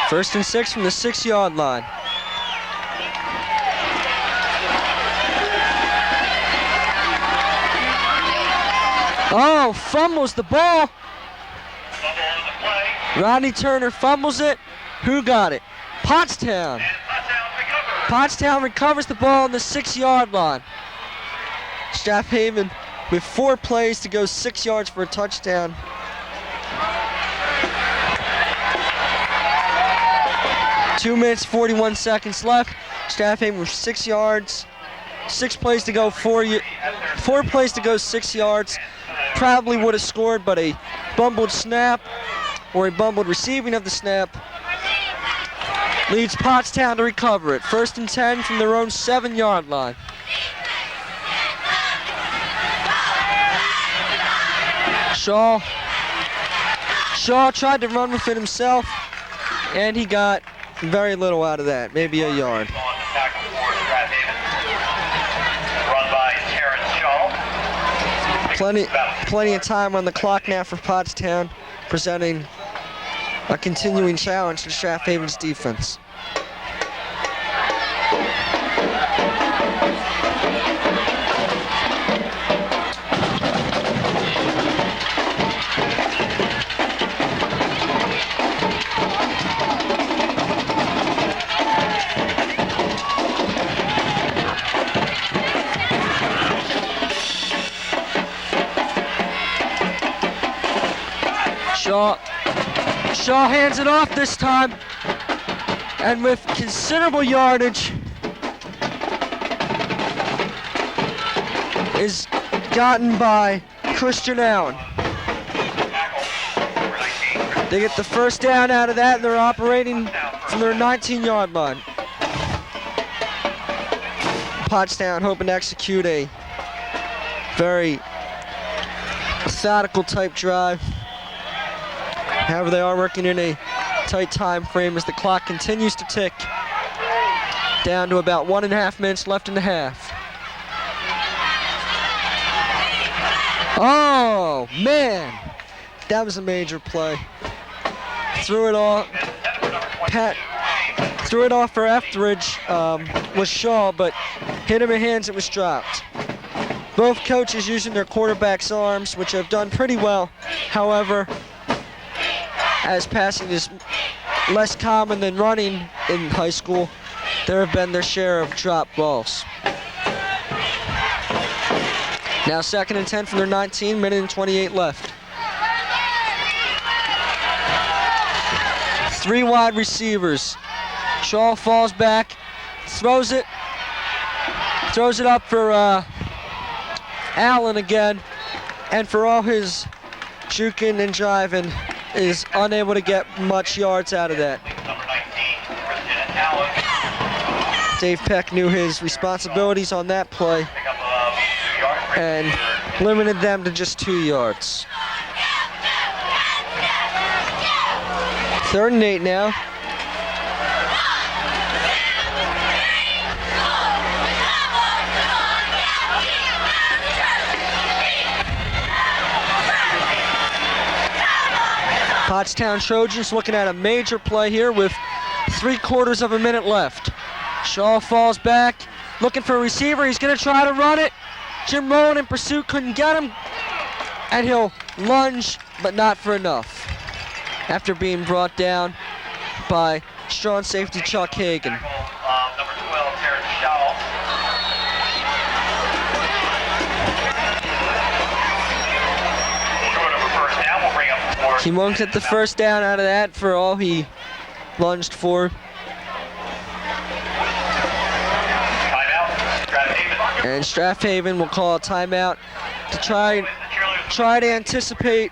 First and 6 from the 6-yard line. Oh, fumbles the ball. Fumble on the play. Rodney Turner fumbles it. Who got it? Pottstown. And Pottstown recovers. Pottstown recovers the ball on the 6-yard line. Strath Haven with 4 plays to go 6 yards for a touchdown. Two minutes, 41 seconds left. Strath Haven with 6 yards. 6 plays to go, 4 plays to go, 6 yards. Probably would have scored, but a bumbled snap or a bumbled receiving of the snap leads Pottstown to recover it. 1st and 10 from their own 7-yard line. Shaw tried to run with it himself, and he got very little out of that, maybe a yard. On the tackle for Strath Haven. Run by Terrence Shaw. Plenty of time on the clock now for Pottstown, presenting a continuing challenge to Strath Haven's defense. Shaw hands it off this time, and with considerable yardage is gotten by Christian Allen. They get the first down out of that, and they're operating from their 19-yard line. Pottstown hoping to execute a very methodical type drive. However, they are working in a tight time frame as the clock continues to tick down to about 1.5 minutes left in the half. Oh, man. That was a major play. Threw it off. Pat threw it off for Etheridge, was Shaw, but hit him in hands, it was dropped. Both coaches using their quarterback's arms, which have done pretty well. However, as passing is less common than running in high school, there have been their share of drop balls. Now 2nd and 10 from their 19, minute and 28 left. 3 wide receivers. Shaw falls back, throws it up for Allen again, and for all his juking and driving, is unable to get much yards out of that. Dave Peck knew his responsibilities on that play and limited them to just 2 yards. 3rd and 8 now. Pottstown Trojans looking at a major play here with 3/4 of a minute left. Shaw falls back, looking for a receiver. He's going to try to run it. Jim Rowan in pursuit, couldn't get him. And he'll lunge, but not for enough, after being brought down by strong safety Chuck Hagan. Number 12, Terrence Shaw. Short of a first down, we'll bring up 4. He won't get the first down out of that for all he lunged for. Timeout, Strath Haven. And Strath Haven will call a timeout to try to anticipate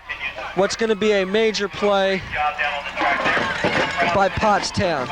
what's going to be a major play Job down on the track there. by Pottstown.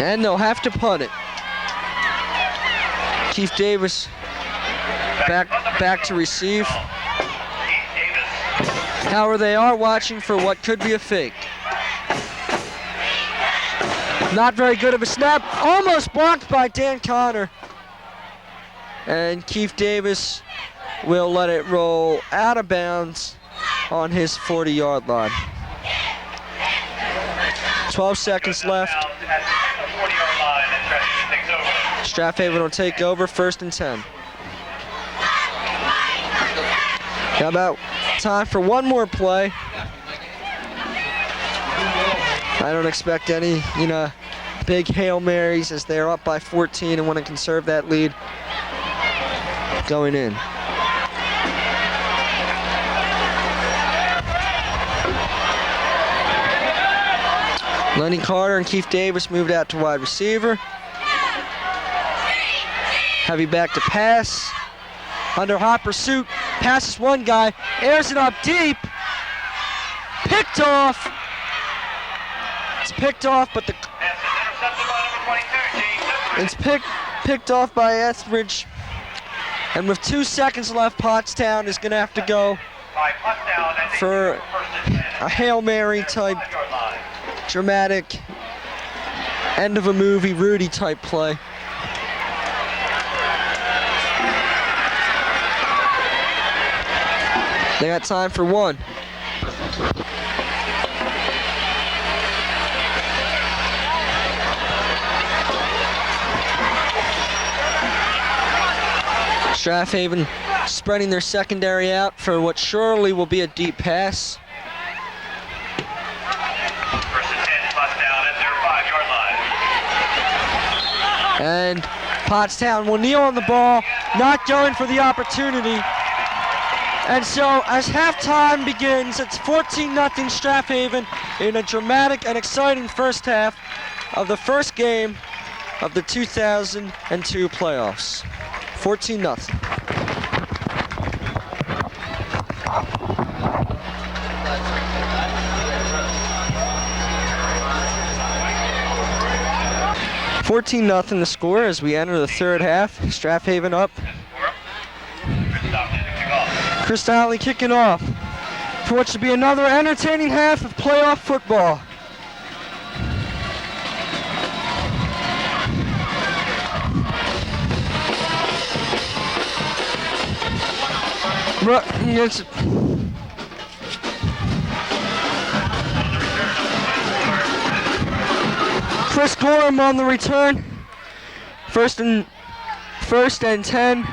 And they'll have to punt it. Keith Davis back to receive. However, they are watching for what could be a fake. Not very good of a snap. Almost blocked by Dan Connor. And Keith Davis will let it roll out of bounds on his 40-yard line. 12 seconds left. Strath Haven will take over, 1st and 10. How about time for one more play? I don't expect any, big Hail Marys as they're up by 14 and want to conserve that lead going in. Lenny Carter and Keith Davis moved out to wide receiver. Heavy back to pass. Under hot pursuit. Passes one guy. Airs it up deep. Picked off. It's picked off, but it's picked off by Etheridge. And with 2 seconds left, Pottstown is going to have to go for a Hail Mary type, dramatic, end of a movie, Rudy type play. They got time for one. Strath Haven spreading their secondary out for what surely will be a deep pass. First and 10, Pottstown at their 5-yard line. And Pottstown will kneel on the ball, not going for the opportunity. And so as halftime begins, it's 14-0 Strath Haven in a dramatic and exciting first half of the first game of the 2002 playoffs. 14-0. The score as we enter the third half. Strath Haven up. Chris Donnelly kicking off for what should be another entertaining half of playoff football. Chris Gorham on the return. First and 10.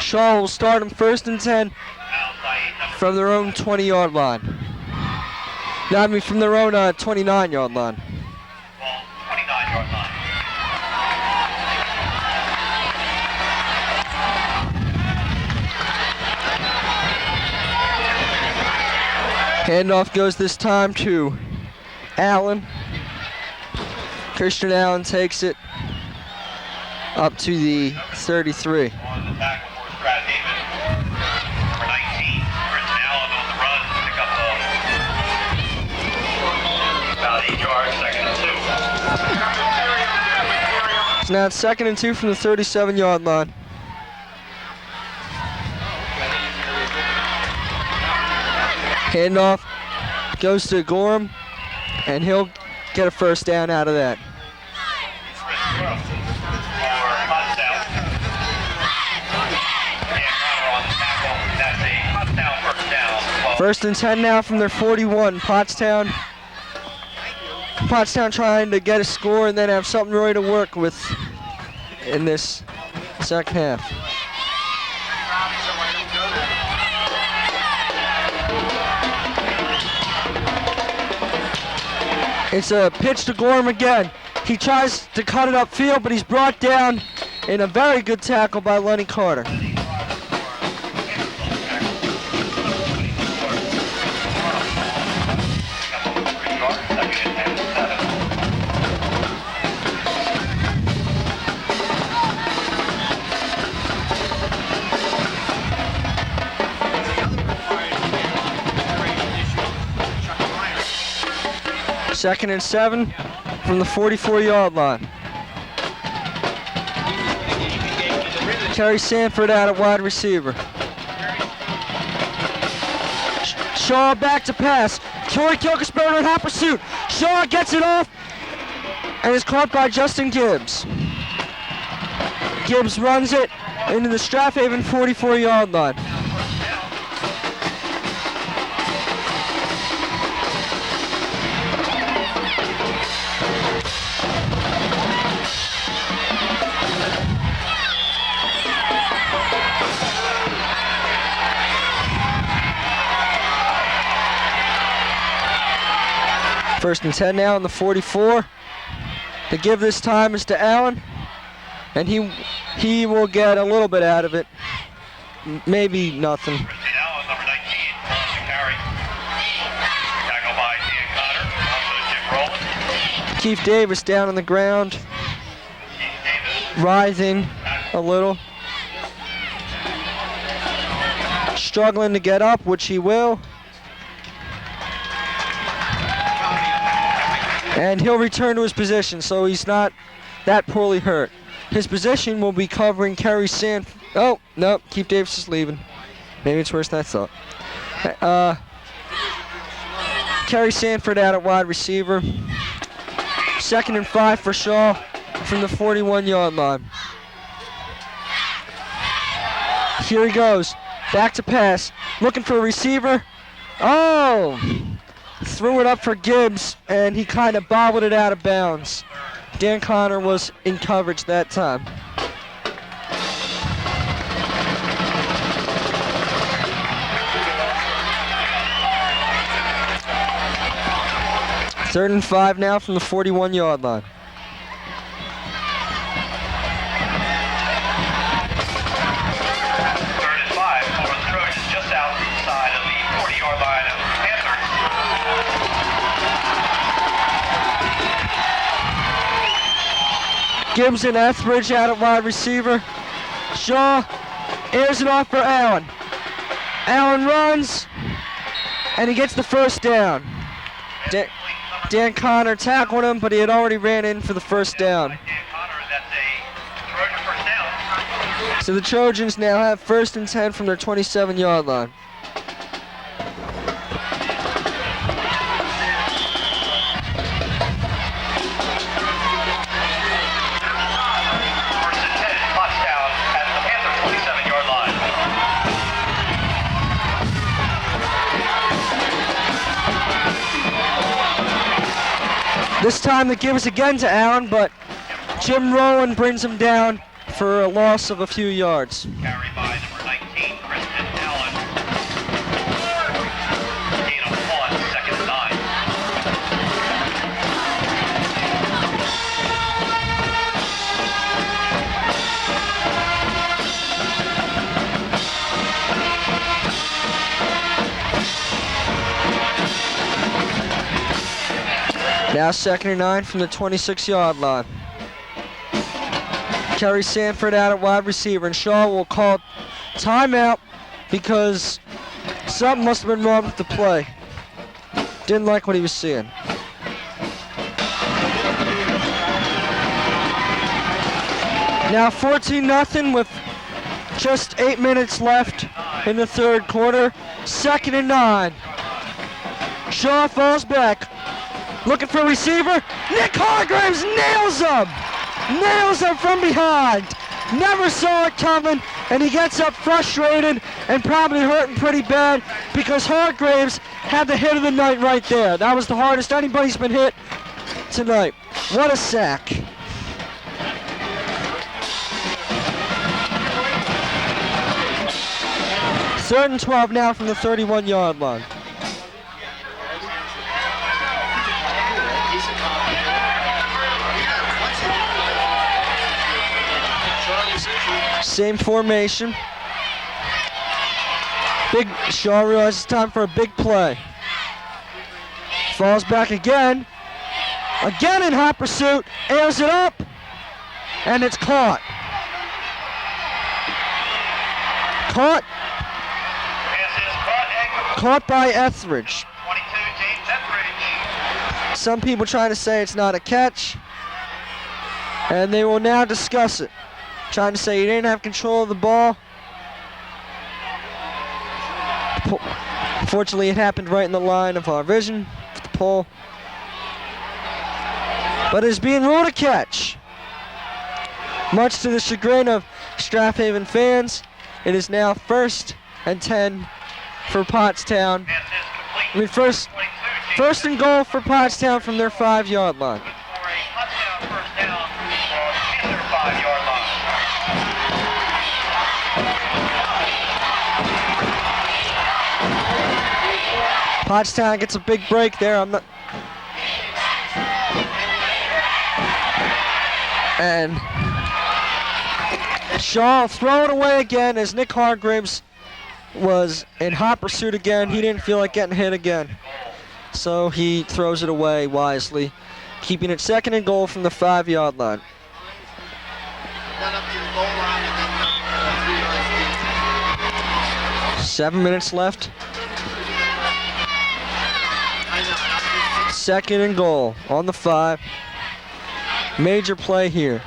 Shaw will start him 1st and 10 from their own 20-yard line. No, I mean from their own 29-yard line. 29-yard line. Handoff goes this time to Allen. Christian Allen takes it up to the 33. On the tackle for Strath Haven. Number 19, Chris now it's 2nd and 2 from the 37-yard line. Handoff goes to Gorham, and he'll get a first down out of that. First and 10 now from their 41. Pottstown trying to get a score and then have something really to work with in this second half. It's a pitch to Gorham again. He tries to cut it upfield, but he's brought down in a very good tackle by Lenny Carter. Second and 7 from the 44-yard line. Kerry Sanford out at wide receiver. Shaw back to pass. Troy Kilkersberger in hot pursuit. Shaw gets it off and is caught by Justin Gibbs. Gibbs runs it into the Strath 44-yard line. First and 10 now on the 44. The give this time is to Allen, and he will get a little bit out of it. Maybe nothing. Allen, number 19, carry. Tackle by Dan Connor, also Jim Rowland. Keith Davis down on the ground, writhing a little. Struggling to get up, which he will. And he'll return to his position, so he's not that poorly hurt. His position will be covering Kerry Sanford. Oh, no, Keith Davis is leaving. Maybe it's worse than I thought. Kerry Sanford out at wide receiver. 2nd and 5 for Shaw from the 41-yard line. Here he goes. Back to pass. Looking for a receiver. Oh! Threw it up for Gibbs, and he kind of bobbled it out of bounds. Dan Connor was in coverage that time. Third and 5 now from the 41-yard line. Third and 5 over the Trojans, just outside of the 40-yard line of the Panthers. Gibbs and Etheridge out at wide receiver. Shaw airs it off for Allen. Allen runs, and he gets the first down. Dan Connor tackled him, but he had already ran in for the first down. Dan Connor, that's a Trojan first down. So the Trojans now have 1st and 10 from their 27-yard line. First and 10, Pottstown at the Panther 27-yard line. This time the give is again to Allen, but Jim Rowland brings him down for a loss of a few yards. Carry by number 19, Kristen Allen. Gain of 1, 2nd and 9. Now 2nd and 9 from the 26-yard line. Kerry Sanford out at wide receiver, and Shaw will call timeout because something must have been wrong with the play. Didn't like what he was seeing. Now 14-0 with just 8 minutes left in the third quarter. 2nd and 9. Shaw falls back. Looking for a receiver. Nick Hargraves nails him! Nails him from behind. Never saw it coming, and he gets up frustrated and probably hurting pretty bad because Hargraves had the hit of the night right there. That was the hardest anybody's been hit tonight. What a sack. Third and 12 now from the 31-yard line. Same formation. Big Shaw realizes it's time for a big play. Falls back again. Again in hot pursuit. Airs it up. And it's caught. Caught by Etheridge. 22, James Etheridge. Some people trying to say it's not a catch. And they will now discuss it. Trying to say he didn't have control of the ball. Fortunately, it happened right in the line of our vision, the pole. But it's being ruled a catch. Much to the chagrin of Strath Haven fans, it is now 1st and 10 for Pottstown. I mean, first and goal for Pottstown from their 5-yard line. For a touchdown first down in their 5-yard line. Pottstown gets a big break there. And Shaw will throw it away again as Nick Hargraves was in hot pursuit again. He didn't feel like getting hit again. So he throws it away wisely, keeping it 2nd and goal from the 5-yard line. Seven minutes left. 2nd and goal on the 5. Major play here.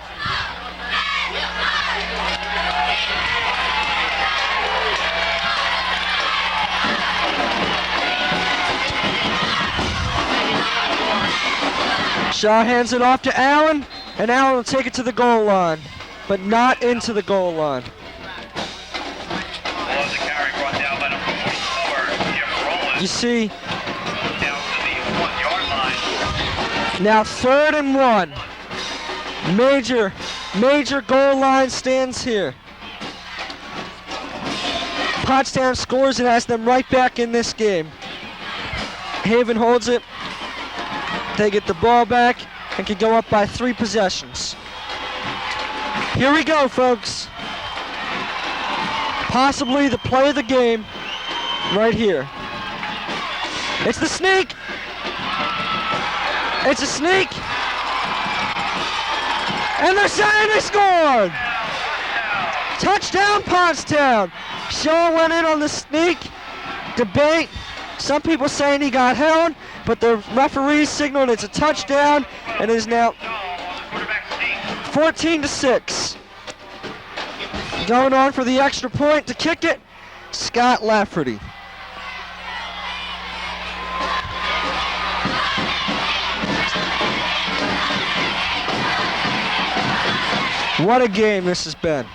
Shaw hands it off to Allen, and Allen will take it to the goal line, but not into the goal line. Below the carry brought down by number 44, Jim Rowland. You see, Down to the 1-yard line. now 3rd and 1. Major goal line stands here. Pottstown scores and has them right back in this game. Haven holds it. They get the ball back and can go up by 3 possessions. Here we go, folks. Possibly the play of the game right here. It's the sneak. It's a sneak. And they're saying they scored. Touchdown, Pottstown. Shaw went in on the sneak. Debate. Some people saying he got held, but the referee signaled it's a touchdown, and it is now 14-6. Going on for the extra point to kick it, Scott Lafferty. What a game this has been.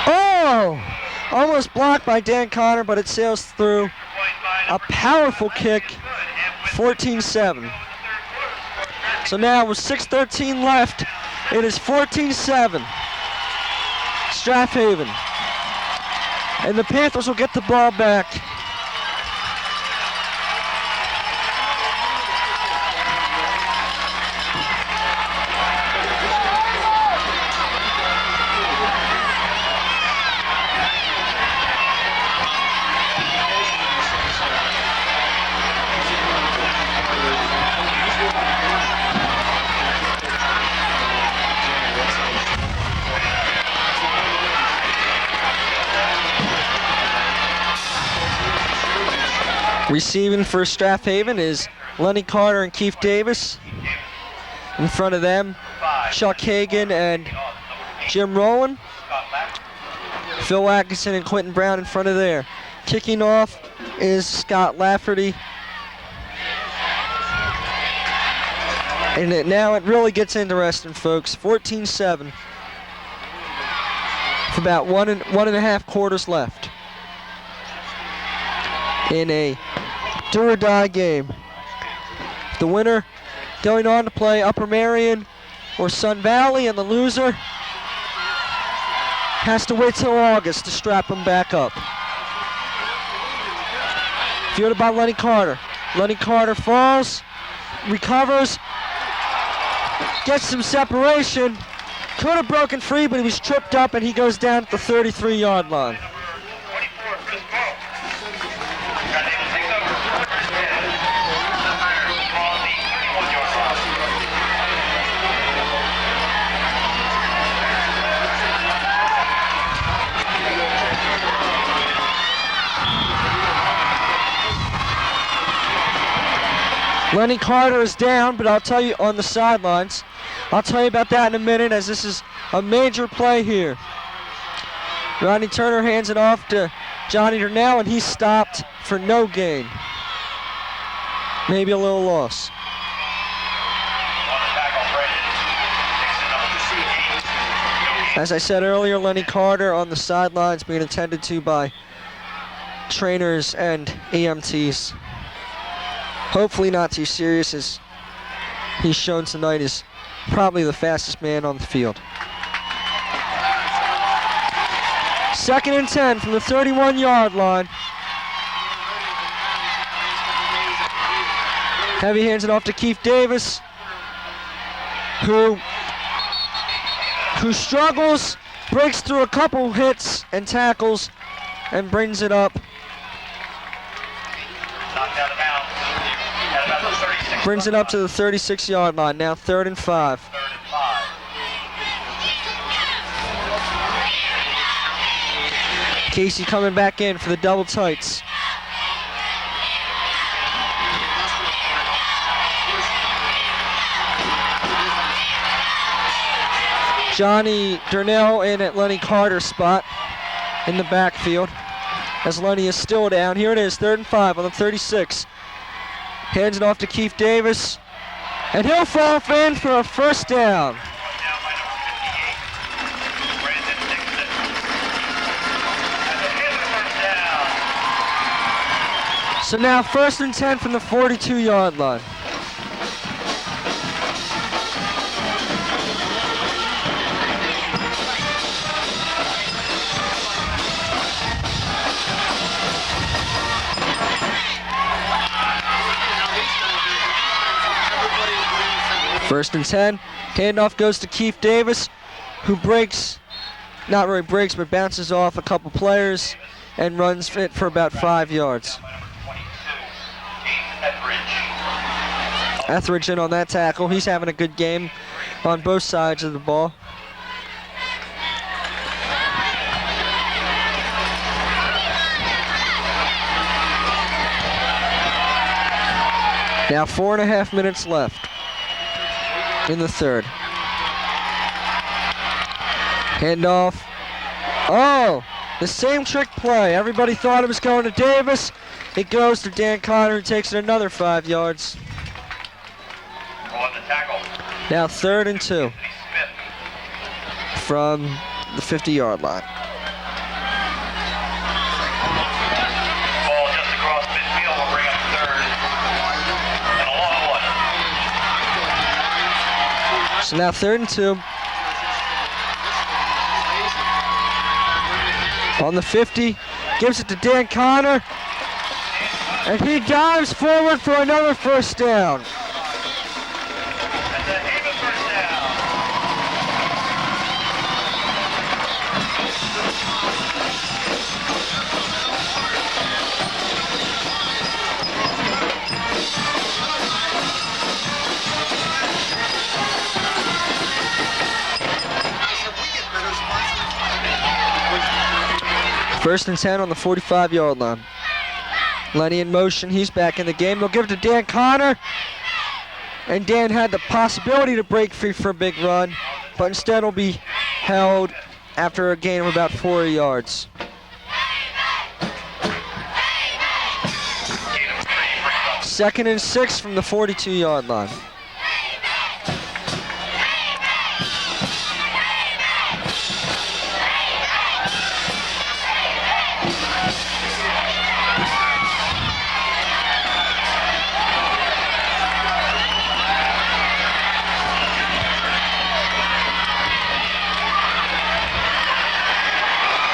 Oh! Almost blocked by Dan Connor, but it sails through. A powerful kick, 14-7. So now with 6:13 left, it is 14-7. Strath Haven. And the Panthers will get the ball back. Receiving for Strath Haven is Lenny Carter and Keith Davis. In front of them, Chuck Hagan and Jim Rowland. Phil Atkinson and Quentin Brown in front of there. Kicking off is Scott Lafferty. And now it really gets interesting, folks. 14-7. With about one and a half quarters left in a do-or-die game. The winner going on to play Upper Marion or Sun Valley, and the loser has to wait till August to strap them back up. Fielded by Lenny Carter. Lenny Carter falls, recovers, gets some separation. Could have broken free, but he was tripped up, and he goes down at the 33-yard line. Lenny Carter is down, but I'll tell you on the sidelines. I'll tell you about that in a minute, as this is a major play here. Rodney Turner hands it off to Johnny Durnell, and he's stopped for no gain. Maybe a little loss. As I said earlier, Lenny Carter on the sidelines being attended to by trainers and EMTs. Hopefully not too serious, as he's shown tonight is probably the fastest man on the field. 2nd and 10 from the 31-yard line. Heavy hands it off to Keith Davis, who struggles, breaks through a couple hits and tackles, and brings it up. Brings it up to the 36-yard line. Now 3rd and 5. Casey coming back in for the double tights. Johnny Durnell in at Lenny Carter's spot in the backfield, as Lenny is still down. Here it is, 3rd and 5 on the 36. Hands it off to Keith Davis, and he'll fall in for a first down. So now 1st and 10 from the 42-yard line. First and 10, handoff goes to Keith Davis, who breaks, not really breaks, but bounces off a couple players and runs it for about 5 yards. Etheridge in on that tackle. He's having a good game on both sides of the ball. Now 4.5 minutes left in the 3rd. Handoff. Oh, the same trick play. Everybody thought it was going to Davis. It goes to Dan Connor, who takes it another 5 yards. Now 3rd and 2 from the 50-yard line. Ball just across midfield will bring up 3rd and a long one. So now 3rd and 2. On the 50, gives it to Dan Connor, and he dives forward for another first down. That's an even first down. First and 10 on the 45-yard line. Lenny in motion, he's back in the game. They'll give it to Dan Connor. And Dan had the possibility to break free for a big run, but instead will be held after a gain of about 4 yards. Second and 6 from the 42-yard line.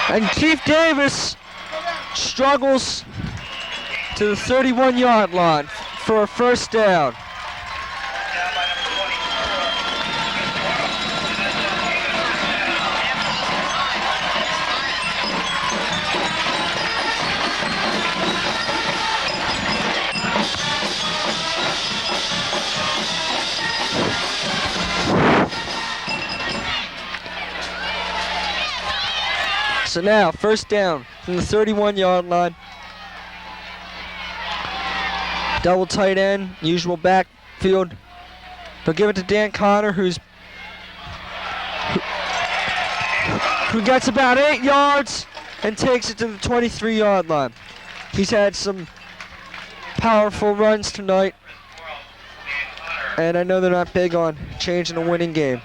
And Chief Davis struggles to the 31-yard line for a first down. So now, first down from the 31-yard line. Double tight end, usual backfield. They'll give it to Dan Connor, who gets about 8 yards and takes it to the 23-yard line. He's had some powerful runs tonight, and I know they're not big on changing a winning game.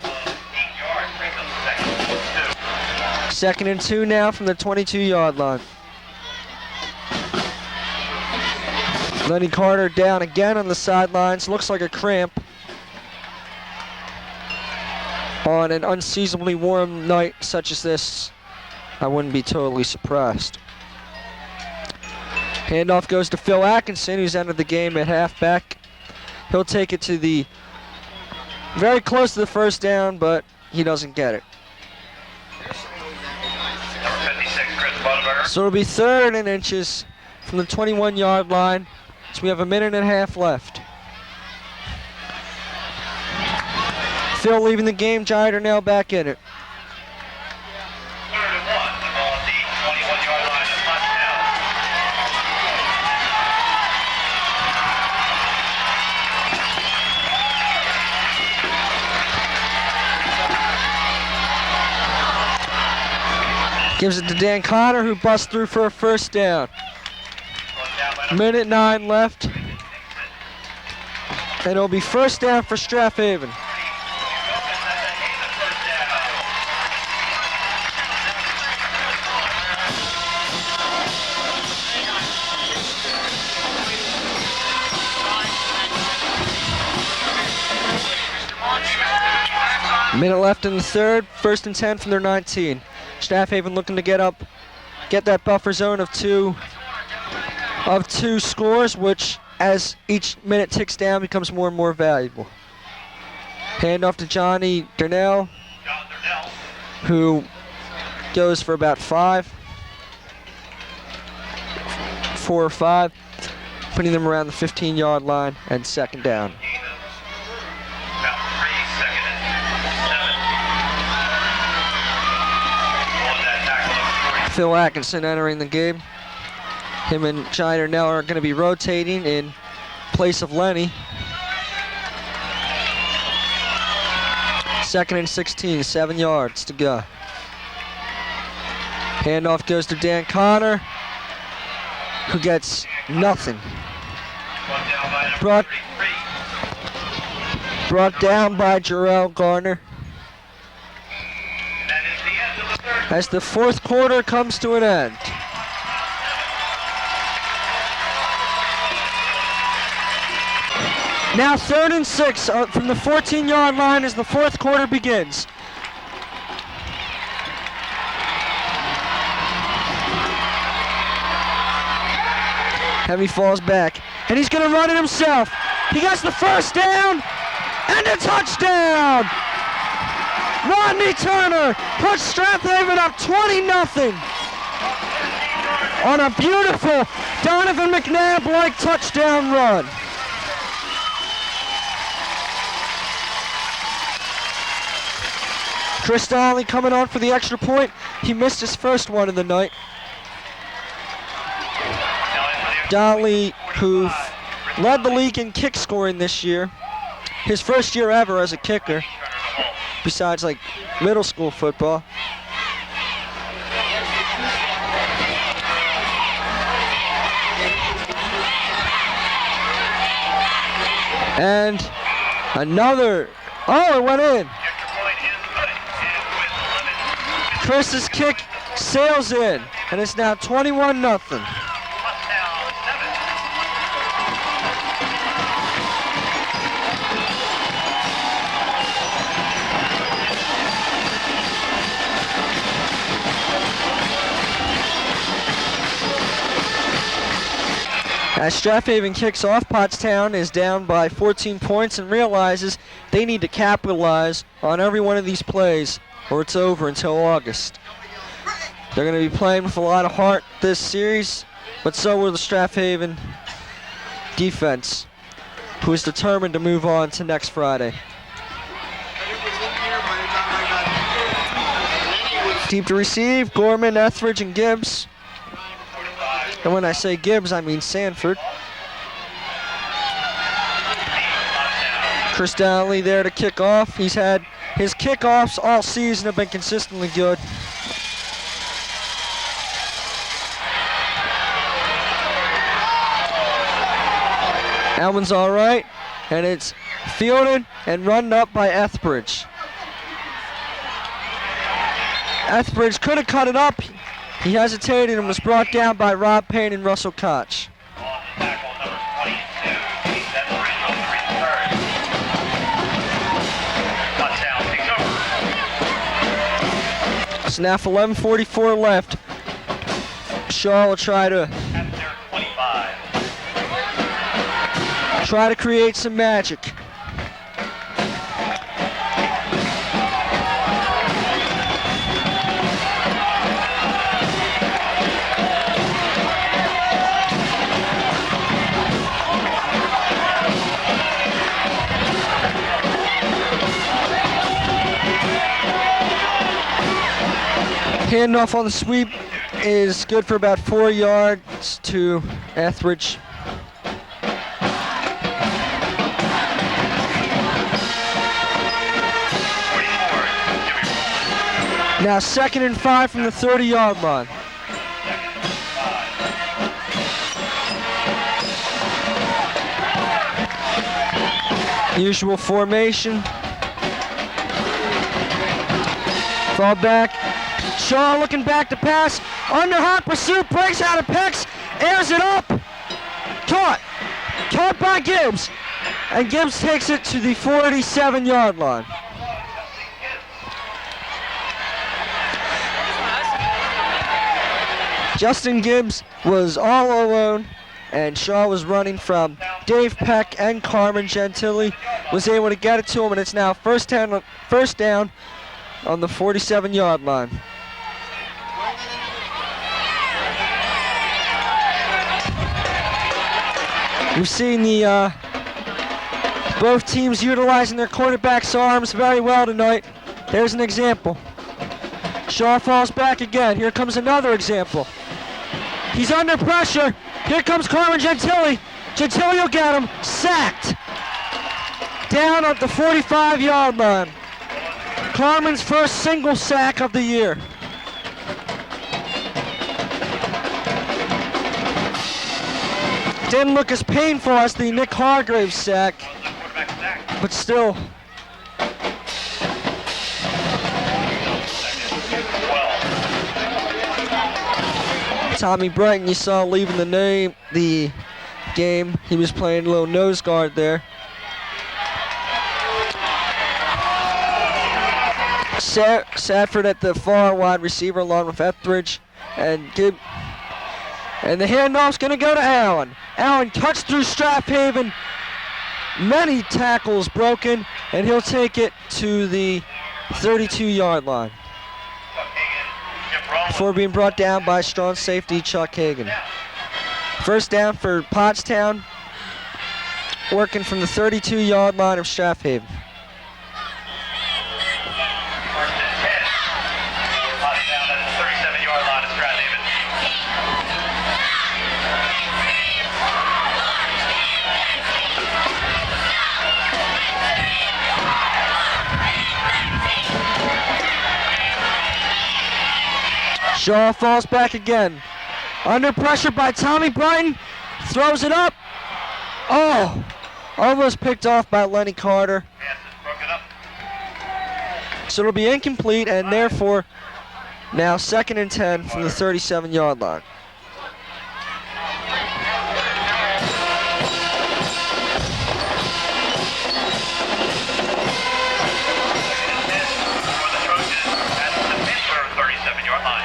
Second and 2 now from the 22-yard line. Lenny Carter down again on the sidelines. Looks like a cramp. On an unseasonably warm night such as this, I wouldn't be totally surprised. Handoff goes to Phil Atkinson, who's entered the game at halfback. He'll take it to the very close to the first down, but he doesn't get it. So it'll be 3rd and inches from the 21-yard line. So we have a minute and a half left. Phil leaving the game, Giant are now back in it. 3rd and 1, the ball at the 21-yard line of Pottstown. Gives it to Dan Connor, who busts through for a first down. Minute 9 left. And it'll be first down for Strath Haven. Minute left in the third, 1st and 10 from their 19. Strath Haven looking to get that buffer zone of two scores, which as each minute ticks down becomes more and more valuable. Hand off to Johnny Durnell, who goes for about 4 or 5, putting them around the 15-yard line and second down. Phil Atkinson entering the game. Him and Johnny Durnell are going to be rotating in place of Lenny. 2nd and 16, 7 yards to go. Handoff goes to Dan Connor, who gets nothing. Brought down by Jarrell Garner. As the 4th quarter comes to an end. Now 3rd and 6 from the 14-yard line as the 4th quarter begins. Heavy falls back, and he's gonna run it himself. He gets the first down, and a touchdown! Rodney Turner puts Strath Haven up 20-0 on a beautiful Donovan McNabb-like touchdown run. Chris Donnelly coming on for the extra point. He missed his first one of the night. Now into the Donnelly, who led the league in kick scoring this year, his first year ever as a kicker, besides like middle school football. And another, oh, it went in. Chris's kick sails in, and it's now 21-0. As Strath Haven kicks off, Pottstown is down by 14 points and realizes they need to capitalize on every one of these plays or it's over until August. They're going to be playing with a lot of heart this series, but so will the Strath Haven defense, who is determined to move on to next Friday. Deep to receive, Gorman, Etheridge, and Gibbs. And when I say Gibbs, I mean Sanford. Chris Donnelly there to kick off. He's had his kickoffs all season have been consistently good. That one's all right, and it's fielded and run up by Etheridge. Etheridge could have cut it up. He hesitated and was brought down by Rob Payne and Russell Koch. So now 11:44 left. Shaw will try to create some magic. Handoff on the sweep is good for about 4 yards to Etheridge. Now 2nd and 5 from the 30-yard line. Usual formation. Fall back. Shaw looking back to pass. Under hot pursuit, breaks out of picks, airs it up. Caught by Gibbs. And Gibbs takes it to the 47-yard line. Justin Gibbs was all alone, and Shaw was running from Dave Peck and Carmen Gentili. Was able to get it to him, and it's now first down on the 47-yard line. We've seen the both teams utilizing their quarterback's arms very well tonight. There's an example. Shaw falls back again. Here comes another example. He's under pressure. Here comes Carmen Gentili. Gentili will get him. Sacked. Down at the 45-yard line. Carmen's first single sack of the year. Didn't look as painful as the Nick Hargraves sack, but still. Tommy Brighton, you saw leaving the game. He was playing a little nose guard there. Sadford at the far wide receiver along with Etheridge and Gibb. And the handoff's going to go to Allen. Allen cuts through Strath Haven. Many tackles broken, and he'll take it to the 32-yard line before being brought down by strong safety Chuck Hagan. First down for Pottstown, working from the 32-yard line of Strath Haven. Shaw falls back again. Under pressure by Tommy Brighton. Throws it up. Oh, almost picked off by Lenny Carter. Pass is broken up. So it'll be incomplete, and therefore now 2nd and 10 from the 37-yard line. For the Trojans at the Pittsburgh 37-yard line.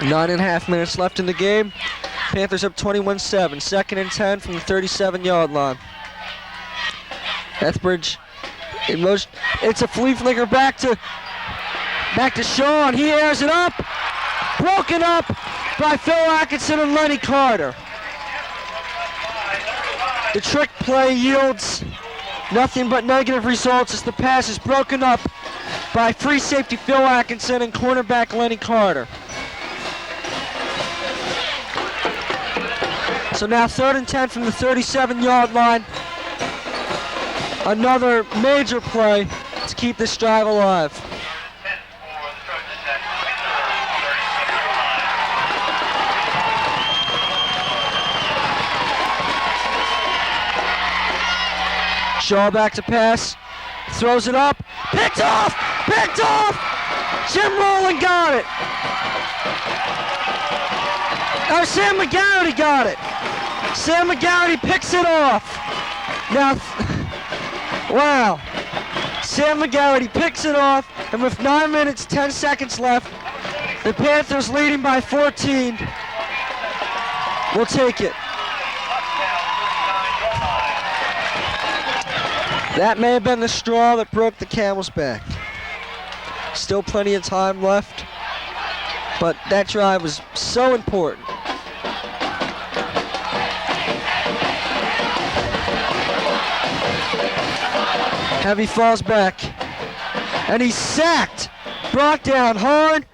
Nine and a half minutes left in the game. Panthers up 21-7. 2nd and 10 from the 37-yard line. Ethbridge in motion. It's a flea flicker back to Shaw, and he airs it up. Broken up by Phil Atkinson and Lenny Carter. The trick play yields nothing but negative results as the pass is broken up by free safety Phil Atkinson and cornerback Lenny Carter. So now 3rd and 10 from the 37-yard line. Another major play to keep this drive alive. 10 for the Trojans at the Pittsburgh 37-yard line. Shaw back to pass. Throws it up. Picked off! Picked off! Jim Rowland got it. Oh, Sam McGarity got it. Sam McGarity picks it off. Now, wow. Sam McGarity picks it off, and with 9 minutes, 10 seconds left, the Panthers leading by 14. We'll take it. That may have been the straw that broke the camel's back. Still plenty of time left, but that drive was so important. Heavy falls back, and he's sacked. Brought down hard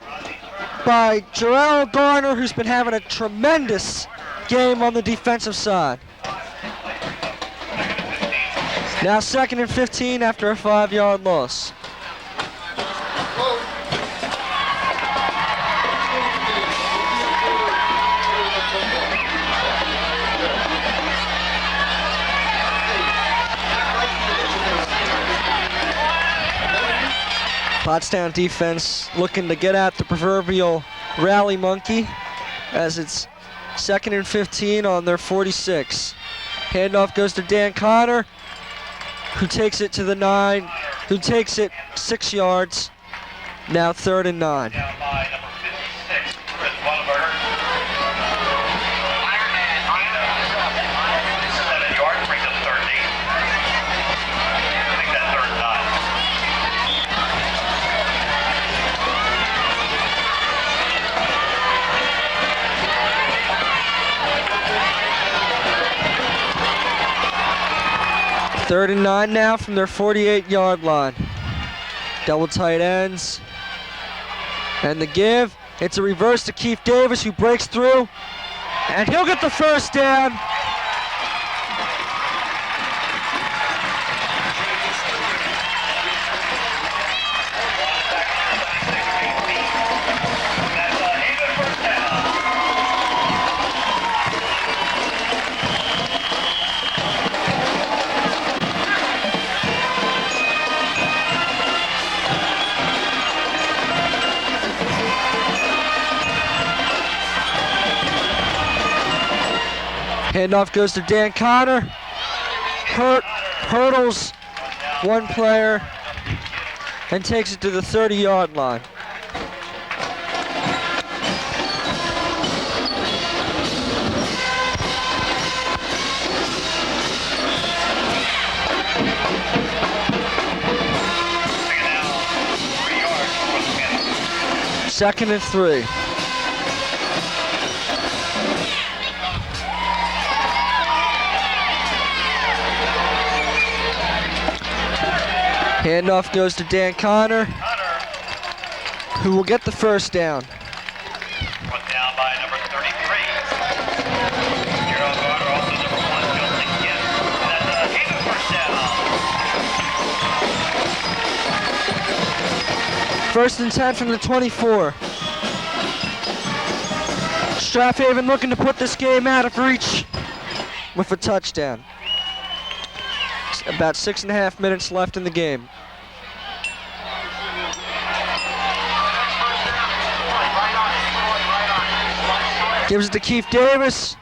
by Jarrell Garner, who's been having a tremendous game on the defensive side. Now 2nd and 15 after a 5-yard loss. Pottstown defense looking to get at the proverbial rally monkey as it's 2nd and 15 on their 46. Handoff goes to Dan Connor, who takes it to the 9, who takes it 6 yards. Now 3rd and 9. Down by number 56, Chris Wannenberger. 7 yards, brings up 3rd and 8. I think that's 3rd and 9. Third and 9 now from their 48-yard line. Double tight ends. And the give, it's a reverse to Keith Davis, who breaks through, and he'll get the first down. That's a even first down. Handoff goes to Dan Connor. Hurdles one player and takes it to the 30-yard line. Second and 3. Handoff goes to Dan Connor, who will get the first down. Brought down by number 33. Gerald Garner, also number 1. First and 10 from the 24. Strath Haven looking to put this game out of reach with a touchdown. About 6.5 minutes left in the game. Gives it to Keith Davis,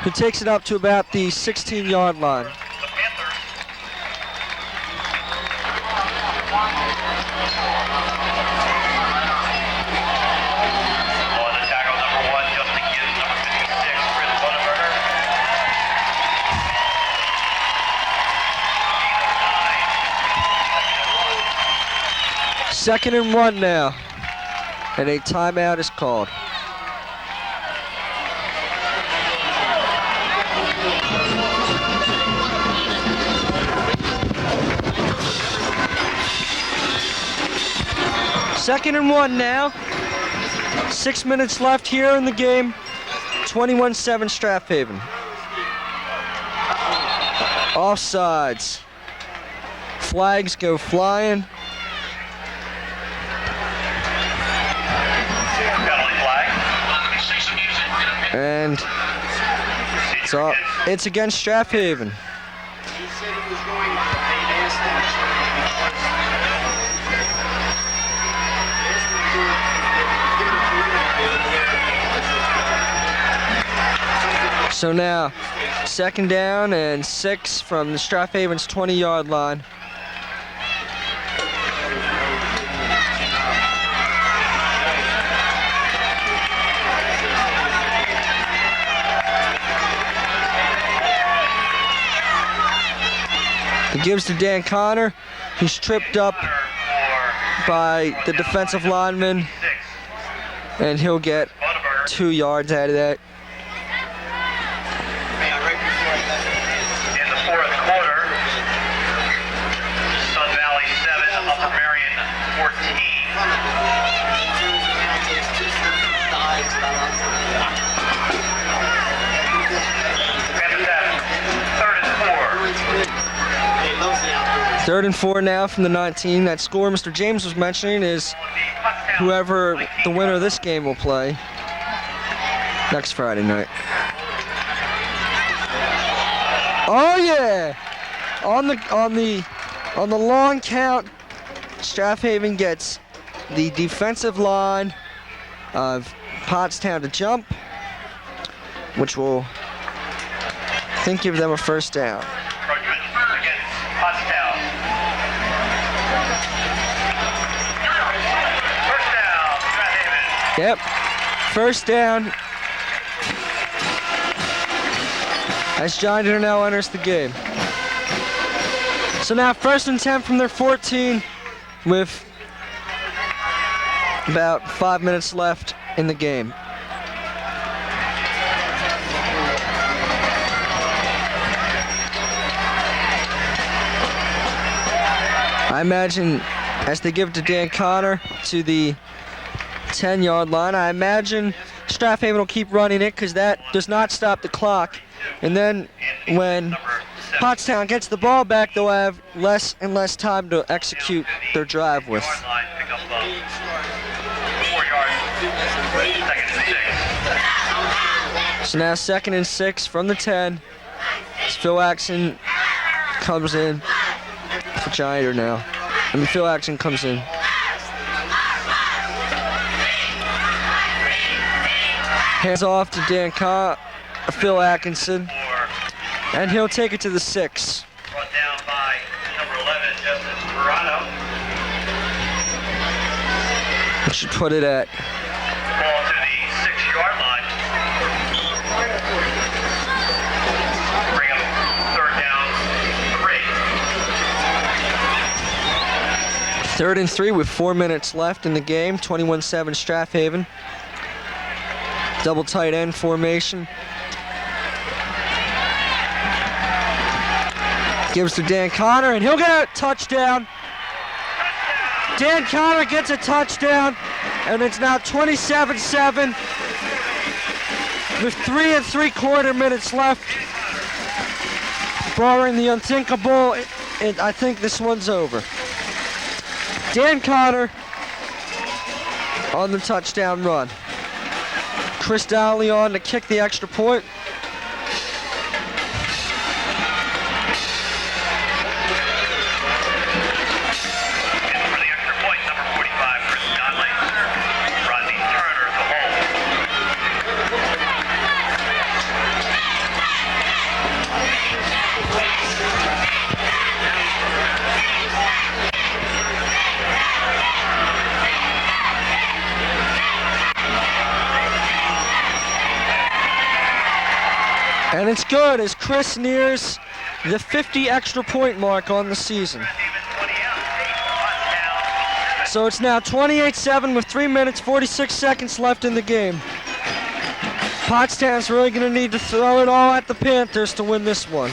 who takes it up to about the 16-yard line. Second and 1 now, and a timeout is called. Second and 1 now. 6 minutes left here in the game. 21-7 Strath Haven. Offsides. Flags go flying. And it's against Strath Haven. So now, second down and 6 from the Strath Haven's 20-yard line. It gives to Dan Connor. He's tripped up by the defensive lineman, and he'll get 2 yards out of that. In the fourth quarter, Sun Valley 7, Upper Marion 14. Third and 4 now from the 19. That score Mr. James was mentioning is whoever the winner of this game will play next Friday night. Oh yeah! On the long count, Strath Haven gets the defensive line of Pottstown to jump, which will, I think, give them a first down. Yep, first down as John Darnell enters the game. So now first and 10 from their 14 with about 5 minutes left in the game. I imagine as they give it to Dan Connor to the 10-yard line, I imagine Strath Haven will keep running it because that does not stop the clock. And then when Pottstown gets the ball back, they'll have less and less time to execute their drive with. So now second and 6 from the 10. Phil Axon comes in for Giant now. I mean, Phil Axon comes in. Hands off to Phil Atkinson, and he'll take it to the 6. Brought down by number 11, Justice Verano. We should put it at. Ball to the 6-yard line. Bring up third down 3. Third and 3 with 4 minutes left in the game. 21-7 Strath Haven. Double tight end formation. Gives to Dan Connor, and he'll get a touchdown. Dan Connor gets a touchdown, and it's now 27-7 with 3 3/4 minutes left. Barring the unthinkable, I think this one's over. Dan Connor on the touchdown run. Chris Donnelly on to kick the extra point. And it's good as Chris nears the 50 extra point mark on the season. So it's now 28-7 with 3 minutes, 46 seconds left in the game. Pottstown's really going to need to throw it all at the Panthers to win this one.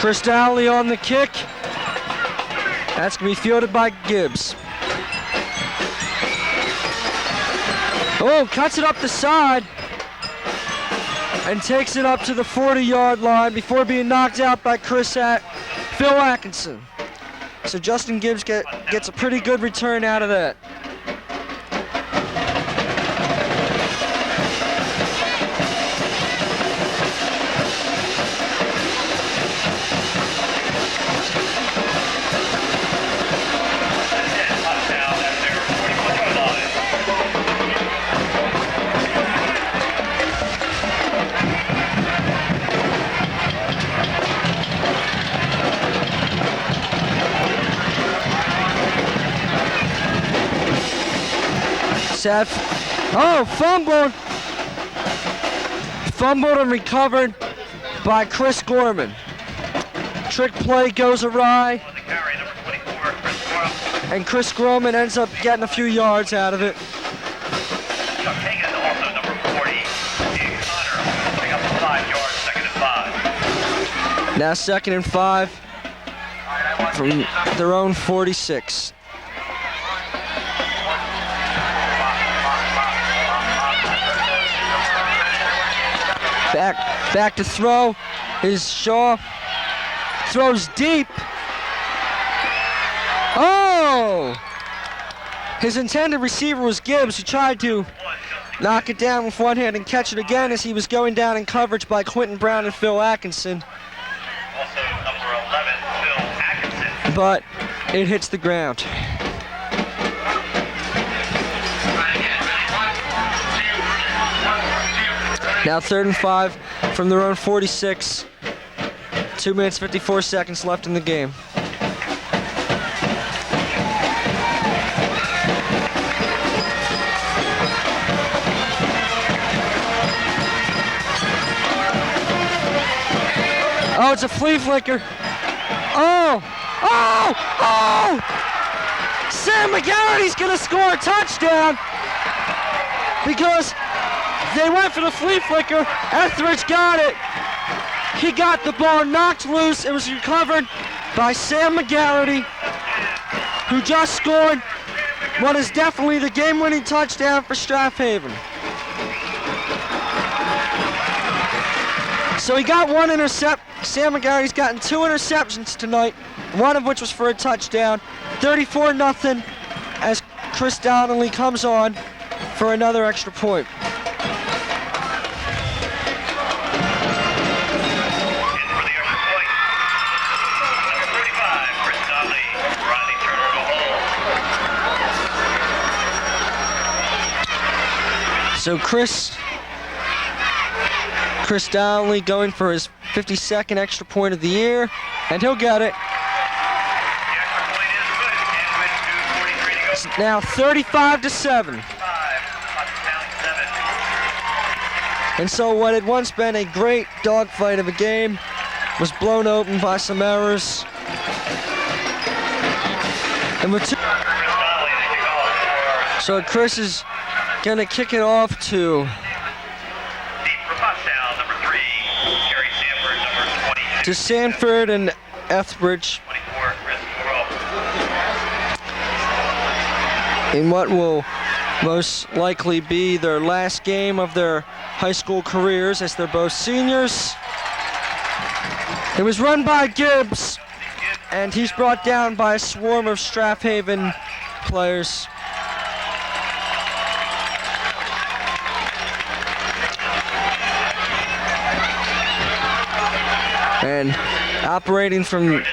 Chris Donnelly on the kick. That's going to be fielded by Gibbs. Oh, cuts it up the side and takes it up to the 40-yard line before being knocked out by Phil Atkinson. So Justin Gibbs gets a pretty good return out of that. Seth. Oh, fumbled and recovered by Chris Gorman. Trick play goes awry, and Chris Gorman ends up getting a few yards out of it. Now 2nd and 5 from their own 46. Back to throw is Shaw. Throws deep. Oh! His intended receiver was Gibbs, who tried to knock it down with one hand and catch it again as he was going down in coverage by Quentin Brown and Phil Atkinson. Also number 11, Phil Atkinson. But it hits the ground. Now 3rd and 5 from their own 46. 2 minutes, 54 seconds left in the game. Oh, it's a flea flicker. Oh! Sam McGarrity's gonna score a touchdown because they went for the flea flicker. Etheridge got it. He got the ball knocked loose. It was recovered by Sam McGarrity, who just scored what is definitely the game-winning touchdown for Strath Haven. So he got one intercept. Sam McGarrity's gotten 2 interceptions tonight, one of which was for a touchdown. 34-0 as Chris Donnelly comes on for another extra point. So Chris Chris Donnelly going for his 52nd extra point of the year, and he'll get it. It's now 35-7. And so what had once been a great dogfight of a game was blown open by some errors. And with so Chris is gonna kick it off to Pottstown, number 3, Gary Sanford, number 22. Sanford and Ethbridge 24, Chris Morrow. in what will most likely be their last game of their high school careers, as they're both seniors. It was run by Gibbs, and he's brought down by a swarm of Strath Haven players. And operating from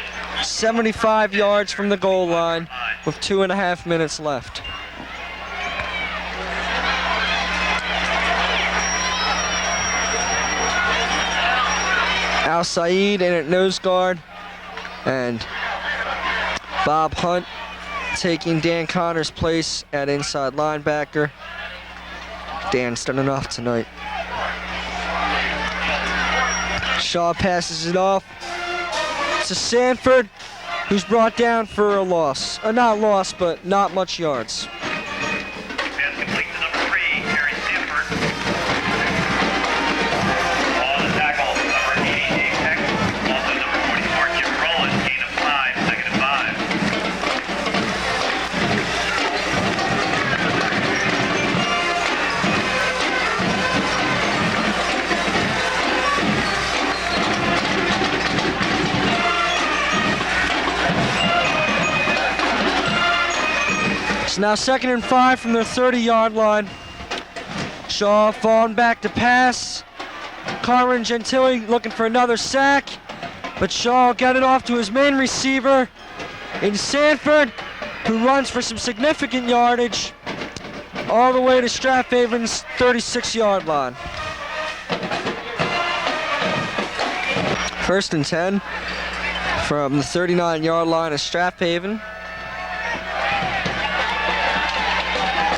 75 yards from the goal line with 2.5 minutes left. Al Saeed in at nose guard, and Bob Hunt taking Dan Connor's place at inside linebacker. Dan's done enough tonight. Shaw passes it off to Sanford, who's brought down for a loss. Not loss, but not much yards. Pass complete to number 3, Gary Sanford. On the tackle, number 80, Dave Peck. Also number 44, Jim Rowland. Gain of 5, second and 5. It's now 2nd and 5 from their 30-yard line. Shaw falling back to pass. Carmen Gentili looking for another sack, but Shaw got it off to his main receiver in Sanford, who runs for some significant yardage all the way to Strath Haven's 36-yard line. 1st and 10 from the 39-yard line of Strath Haven.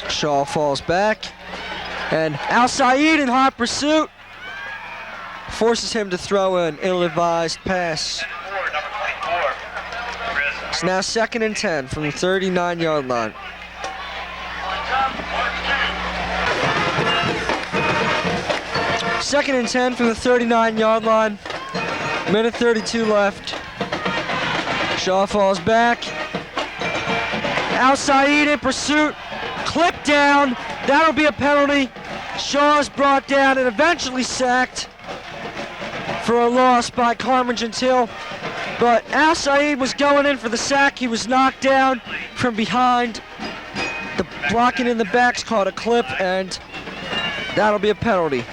Shaw falls back, and Al Saeed in hot pursuit forces him to throw an ill-advised pass. It's now 2nd and 10 from the 39-yard line. Second and 10 from the 39-yard line. Minute 32 left. Shaw falls back. Al Saeed in pursuit. Clipped down. That'll be a penalty. Shaw's brought down and eventually sacked for a loss by Carmen Gentile. But Al Saeed was going in for the sack. He was knocked down from behind. The blocking in the back's called a clip, and that'll be a penalty.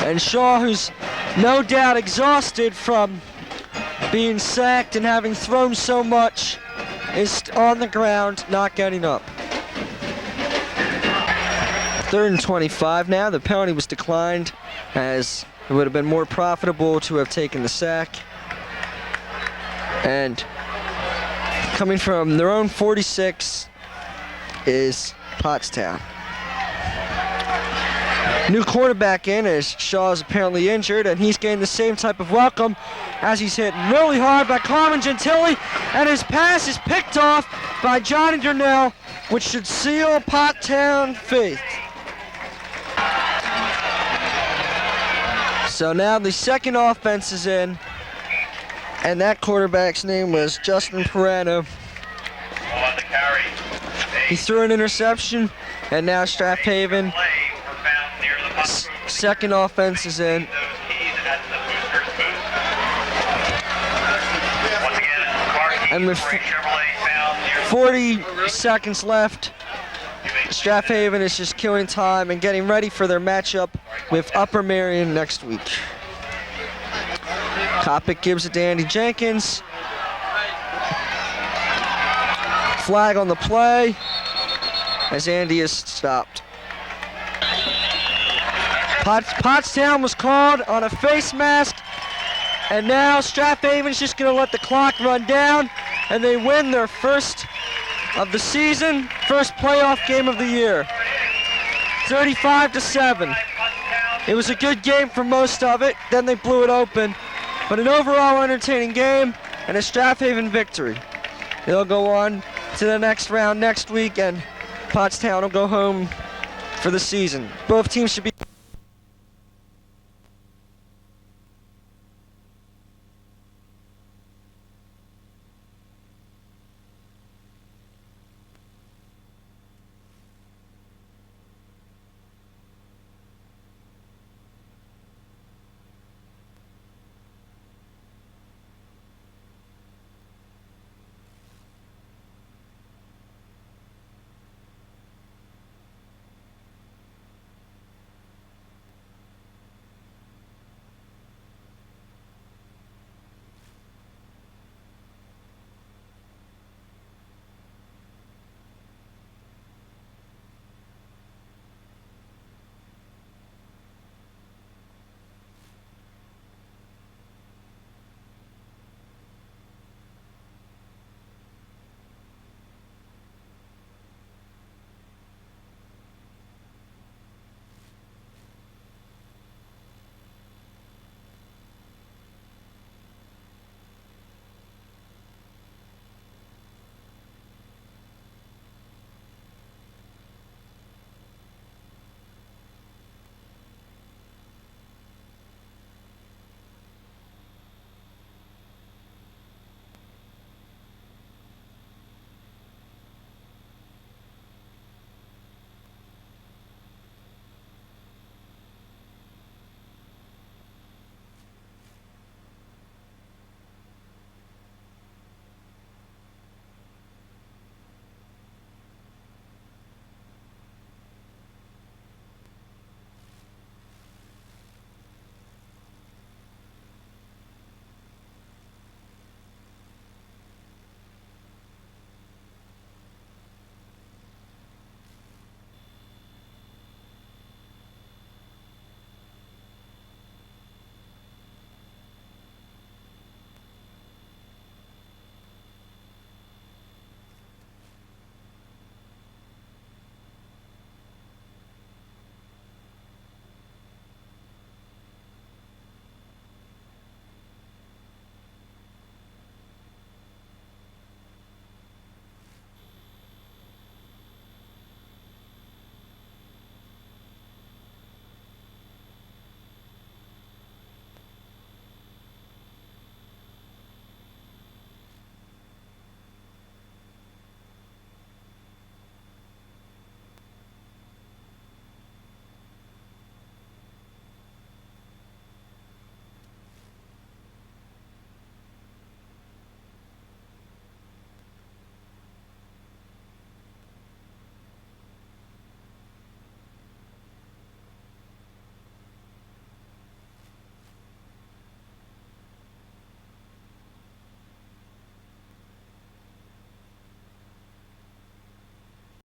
And Shaw, who's no doubt exhausted from being sacked and having thrown so much, is on the ground, not getting up. 3rd and 25 now. The penalty was declined, as it would have been more profitable to have taken the sack. And coming from their own 46 is Pottstown. New quarterback in, as Shaw is apparently injured, and he's getting the same type of welcome as he's hit really hard by Carmen Gentili, and his pass is picked off by Johnny Durnell, which should seal Pottstown faith. So now the second offense is in, and that quarterback's name was Justin Perano. He threw an interception, and now Strath Haven. Second offense is in. And with 40 seconds left, Strath Haven is just killing time and getting ready for their matchup with Upper Marion next week. Kopic gives it to Andy Jenkins. Flag on the play. as Andy is stopped. Pottstown was called on a face mask, and now Strath Haven's just going to let the clock run down, and they win their first of the season, first playoff game of the year, 35-7. It was a good game for most of it, then they blew it open, but an overall entertaining game and a Strath Haven victory. They'll go on to the next round next week, and Pottstown will go home for the season. Both teams should be